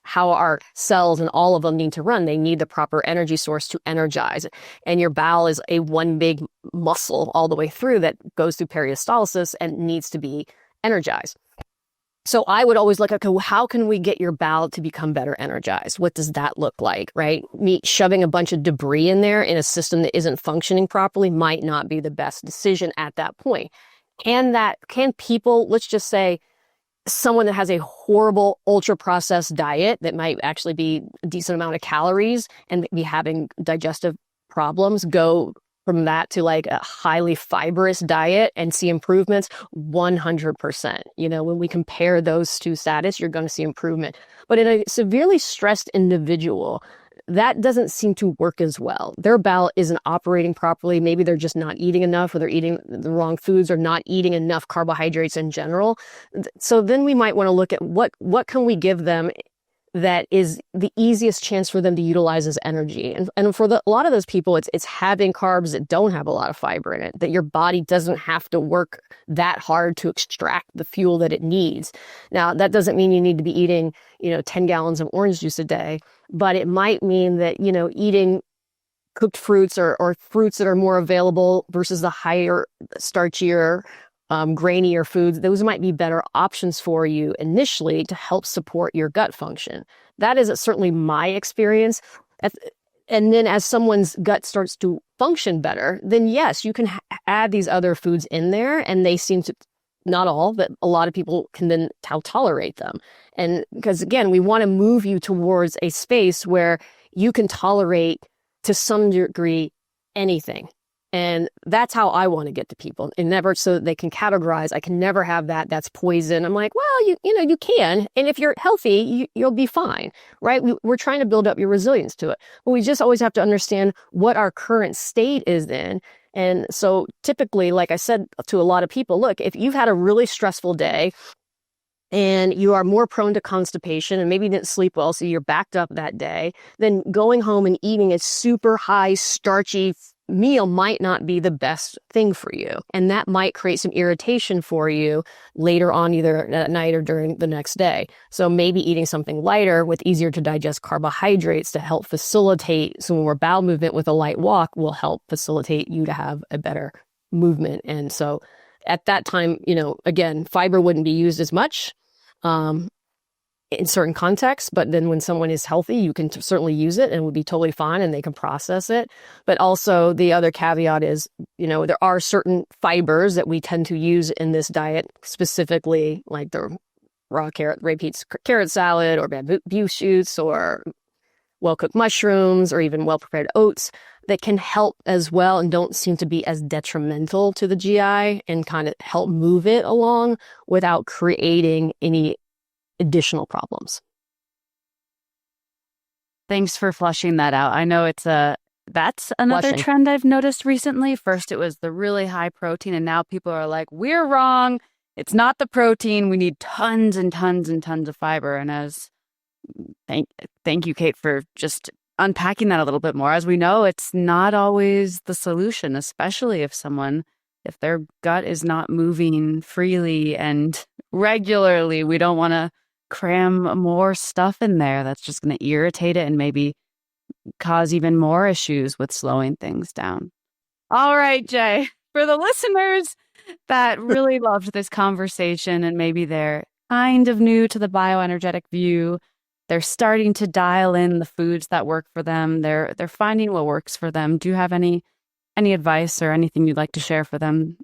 how our cells and all of them need to run, they need the proper energy source to energize. And your bowel is one big muscle all the way through that goes through peristalsis and needs to be energized. So I would always look at, okay, how can we get your bowel to become better energized? What does that look like, right? Shoving a bunch of debris in there in a system that isn't functioning properly might not be the best decision at that point. Can people, let's just say, someone that has a horrible ultra-processed diet that might actually be a decent amount of calories and be having digestive problems, go from that to like a highly fibrous diet and see improvements? 100%. When we compare those two status, you're going to see improvement. But in a severely stressed individual, that doesn't seem to work as well. Their bowel isn't operating properly. Maybe they're just not eating enough, or they're eating the wrong foods, or not eating enough carbohydrates in general. So then we might want to look at what can we give them that is the easiest chance for them to utilize as energy. And for a lot of those people, it's having carbs that don't have a lot of fiber in it, that your body doesn't have to work that hard to extract the fuel that it needs. Now, that doesn't mean you need to be eating, 10 gallons of orange juice a day, but it might mean that, eating cooked fruits or fruits that are more available versus the higher starchier, grainier foods, those might be better options for you initially to help support your gut function. That is certainly my experience. And then as someone's gut starts to function better, then yes, you can add these other foods in there, and they seem to, not all, but a lot of people can then tolerate them. And because again, we want to move you towards a space where you can tolerate to some degree anything. And that's how I want to get to people, and never so that they can categorize. I can never have that's poison. I'm like, well, you can. And if you're healthy, you'll be fine, right? We're trying to build up your resilience to it. But we just always have to understand what our current state is in. And so typically, like I said to a lot of people, look, if you've had a really stressful day and you are more prone to constipation and maybe didn't sleep well, so you're backed up that day, then going home and eating a super high starchy meal might not be the best thing for you. And that might create some irritation for you later on, either at night or during the next day. So maybe eating something lighter with easier to digest carbohydrates to help facilitate some more bowel movement with a light walk will help facilitate you to have a better movement. And so at that time, again, fiber wouldn't be used as much. in certain contexts, but then when someone is healthy, you can certainly use it and it would be totally fine and they can process it. But also the other caveat is, there are certain fibers that we tend to use in this diet, specifically like the raw carrot, Ray Peat's carrot salad or bamboo shoots or well-cooked mushrooms or even well-prepared oats that can help as well and don't seem to be as detrimental to the GI and kind of help move it along without creating any additional problems. Thanks for flushing that out. I know that's another Flushing. trend I've noticed recently. First, it was the really high protein, and now people are like, we're wrong. It's not the protein. We need tons and tons and tons of fiber. And thank you, Kate, for just unpacking that a little bit more. As we know, it's not always the solution, especially if their gut is not moving freely and regularly. We don't want to cram more stuff in there that's just going to irritate it and maybe cause even more issues with slowing things down. All right, Jay, for the listeners that really loved this conversation and maybe they're kind of new to the bioenergetic view, they're starting to dial in the foods that work for them. They're finding what works for them. Do you have any advice or anything you'd like to share for them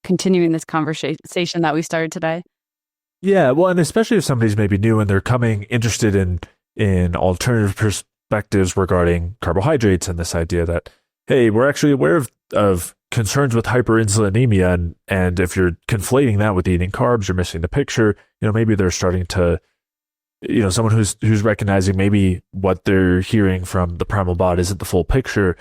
continuing this conversation that we started today? Yeah, well, and especially if somebody's maybe new and they're coming interested in alternative perspectives regarding carbohydrates and this idea that, hey, we're actually aware of concerns with hyperinsulinemia, and if you're conflating that with eating carbs, you're missing the picture. Maybe they're starting to, someone who's recognizing maybe what they're hearing from the Primal Bod isn't the full picture.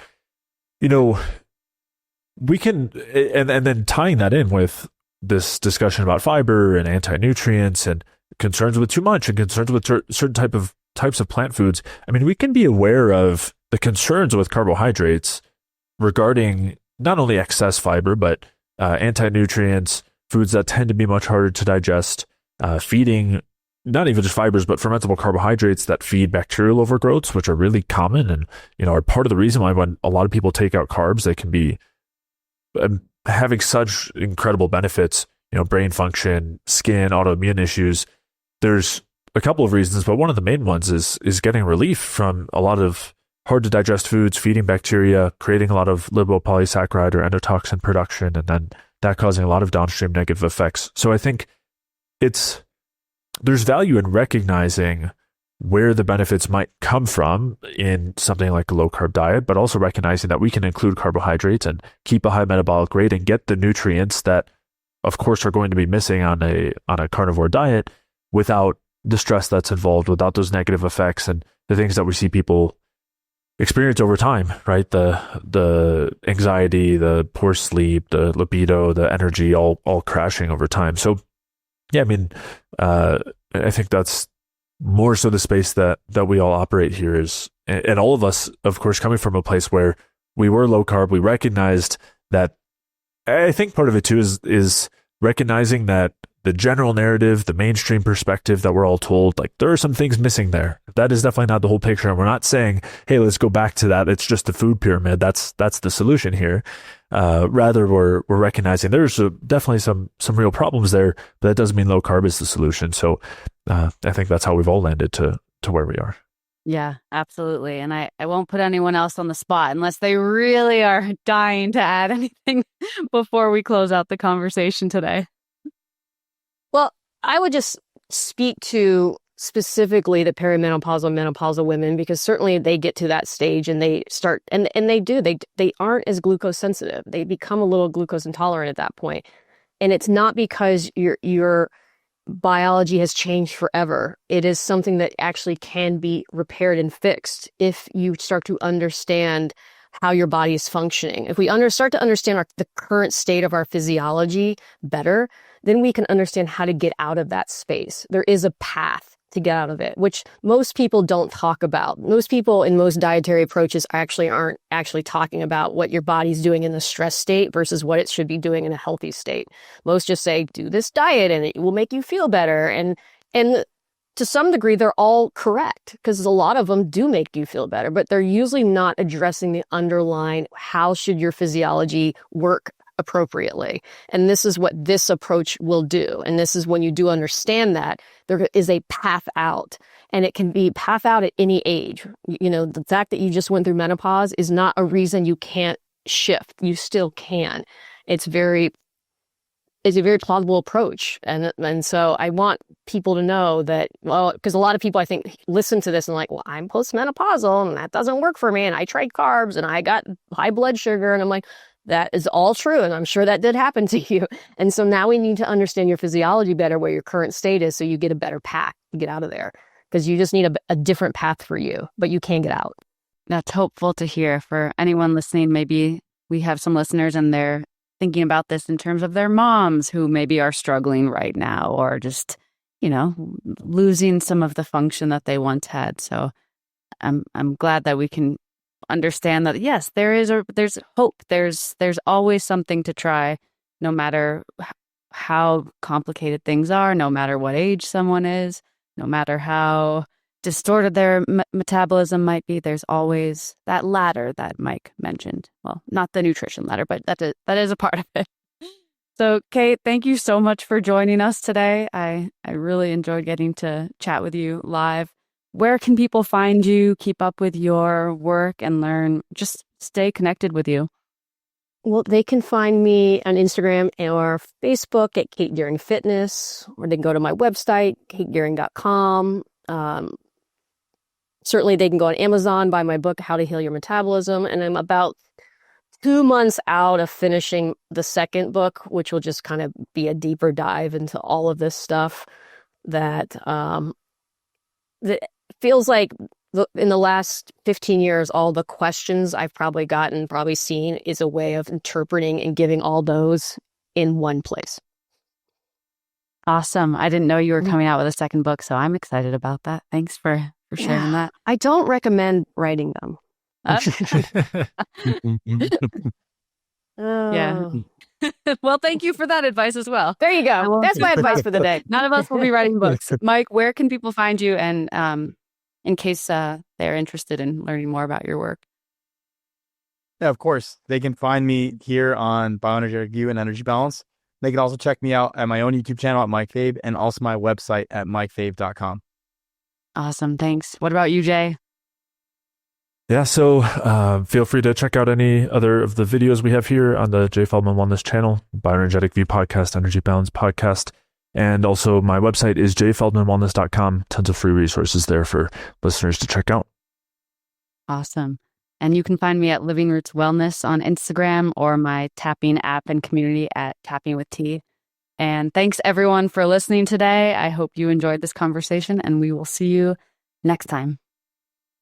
We can, and then tying that in with this discussion about fiber and anti-nutrients and concerns with too much and concerns with certain types of plant foods. I mean, we can be aware of the concerns with carbohydrates regarding not only excess fiber, but anti-nutrients, foods that tend to be much harder to digest, feeding not even just fibers, but fermentable carbohydrates that feed bacterial overgrowths, which are really common and, are part of the reason why when a lot of people take out carbs, they can be having such incredible benefits, brain function, skin, autoimmune issues. There's a couple of reasons, but one of the main ones is getting relief from a lot of hard to digest foods, feeding bacteria, creating a lot of lipopolysaccharide or endotoxin production, and then that causing a lot of downstream negative effects. So I think there's value in recognizing where the benefits might come from in something like a low carb diet, but also recognizing that we can include carbohydrates and keep a high metabolic rate and get the nutrients that, of course, are going to be missing on a carnivore diet without the stress that's involved, without those negative effects and the things that we see people experience over time, right? The anxiety, the poor sleep, the libido, the energy, all crashing over time. So, yeah, I mean, I think that's more so the space that we all operate here is, and all of us, of course, coming from a place where we were low carb, we recognized that. I think part of it too is recognizing that the general narrative, the mainstream perspective that we're all told, like there are some things missing there. That is definitely not the whole picture. And we're not saying, hey, let's go back to that. It's just the food pyramid. That's the solution here. Rather, we're recognizing there's definitely some real problems there, but that doesn't mean low carb is the solution. So I think that's how we've all landed to where we are. Yeah, absolutely. And I won't put anyone else on the spot unless they really are dying to add anything before we close out the conversation today. Well, I would just speak to specifically the perimenopausal, menopausal women, because certainly they get to that stage and they start, and they aren't as glucose sensitive. They become a little glucose intolerant at that point. And it's not because your biology has changed forever. It is something that actually can be repaired and fixed if you start to understand how your body is functioning. If we start to understand the current state of our physiology better, then we can understand how to get out of that space. There is a path to get out of it, which most people don't talk about. Most people in most dietary approaches aren't actually talking about what your body's doing in the stress state versus what it should be doing in a healthy state. Most just say, do this diet and it will make you feel better. And to some degree, they're all correct because a lot of them do make you feel better, but they're usually not addressing the underlying, how should your physiology work appropriately. And this is what this approach will do. And this is when you do understand that there is a path out, and it can be path out at any age. The fact that you just went through menopause is not a reason you can't shift. You still can. It's a very plausible approach. And so I want people to know that, well, because a lot of people I think listen to this and like, well, I'm post-menopausal and that doesn't work for me. And I tried carbs and I got high blood sugar. And I'm like, that is all true. And I'm sure that did happen to you. And so now we need to understand your physiology better, where your current state is, so you get a better path to get out of there, because you just need a different path for you, but you can get out. That's hopeful to hear for anyone listening. Maybe we have some listeners and they're thinking about this in terms of their moms who maybe are struggling right now, or just, losing some of the function that they once had. So I'm glad that we can understand that, yes, there's hope. There's always something to try, no matter how complicated things are, no matter what age someone is, no matter how distorted their metabolism might be. There's always that ladder that Mike mentioned. Well, not the nutrition ladder, but that is a part of it. So, Kate, thank you so much for joining us today. I really enjoyed getting to chat with you live. Where can people find you, keep up with your work, and learn, just stay connected with you? Well, they can find me on Instagram or Facebook at Kate Deering Fitness, or they can go to my website, katedeering.com. Certainly, they can go on Amazon, buy my book, How to Heal Your Metabolism. And I'm about 2 months out of finishing the second book, which will just kind of be a deeper dive into all of this stuff that feels like in the last 15 years, all the questions I've probably seen is a way of interpreting and giving all those in one place. Awesome. I didn't know you were coming out with a second book, so I'm excited about that. Thanks for sharing that. I don't recommend writing them. Yeah. Well, thank you for that advice as well. There you go. That's my advice for the day. None of us will be writing books. Mike, where can people find you, and in case they're interested in learning more about your work? Yeah, of course. They can find me here on Bioenergetic View and Energy Balance. They can also check me out at my own YouTube channel at Mike Fabe, and also my website at mikefabe.com. Awesome. Thanks. What about you, Jay? Yeah, so feel free to check out any other of the videos we have here on the Jay Feldman Wellness channel, Bioenergetic View Podcast, Energy Balance Podcast. And also my website is jayfeldmanwellness.com. Tons of free resources there for listeners to check out. Awesome. And you can find me at Living Roots Wellness on Instagram, or my tapping app and community at Tapping with T. And thanks everyone for listening today. I hope you enjoyed this conversation, and we will see you next time.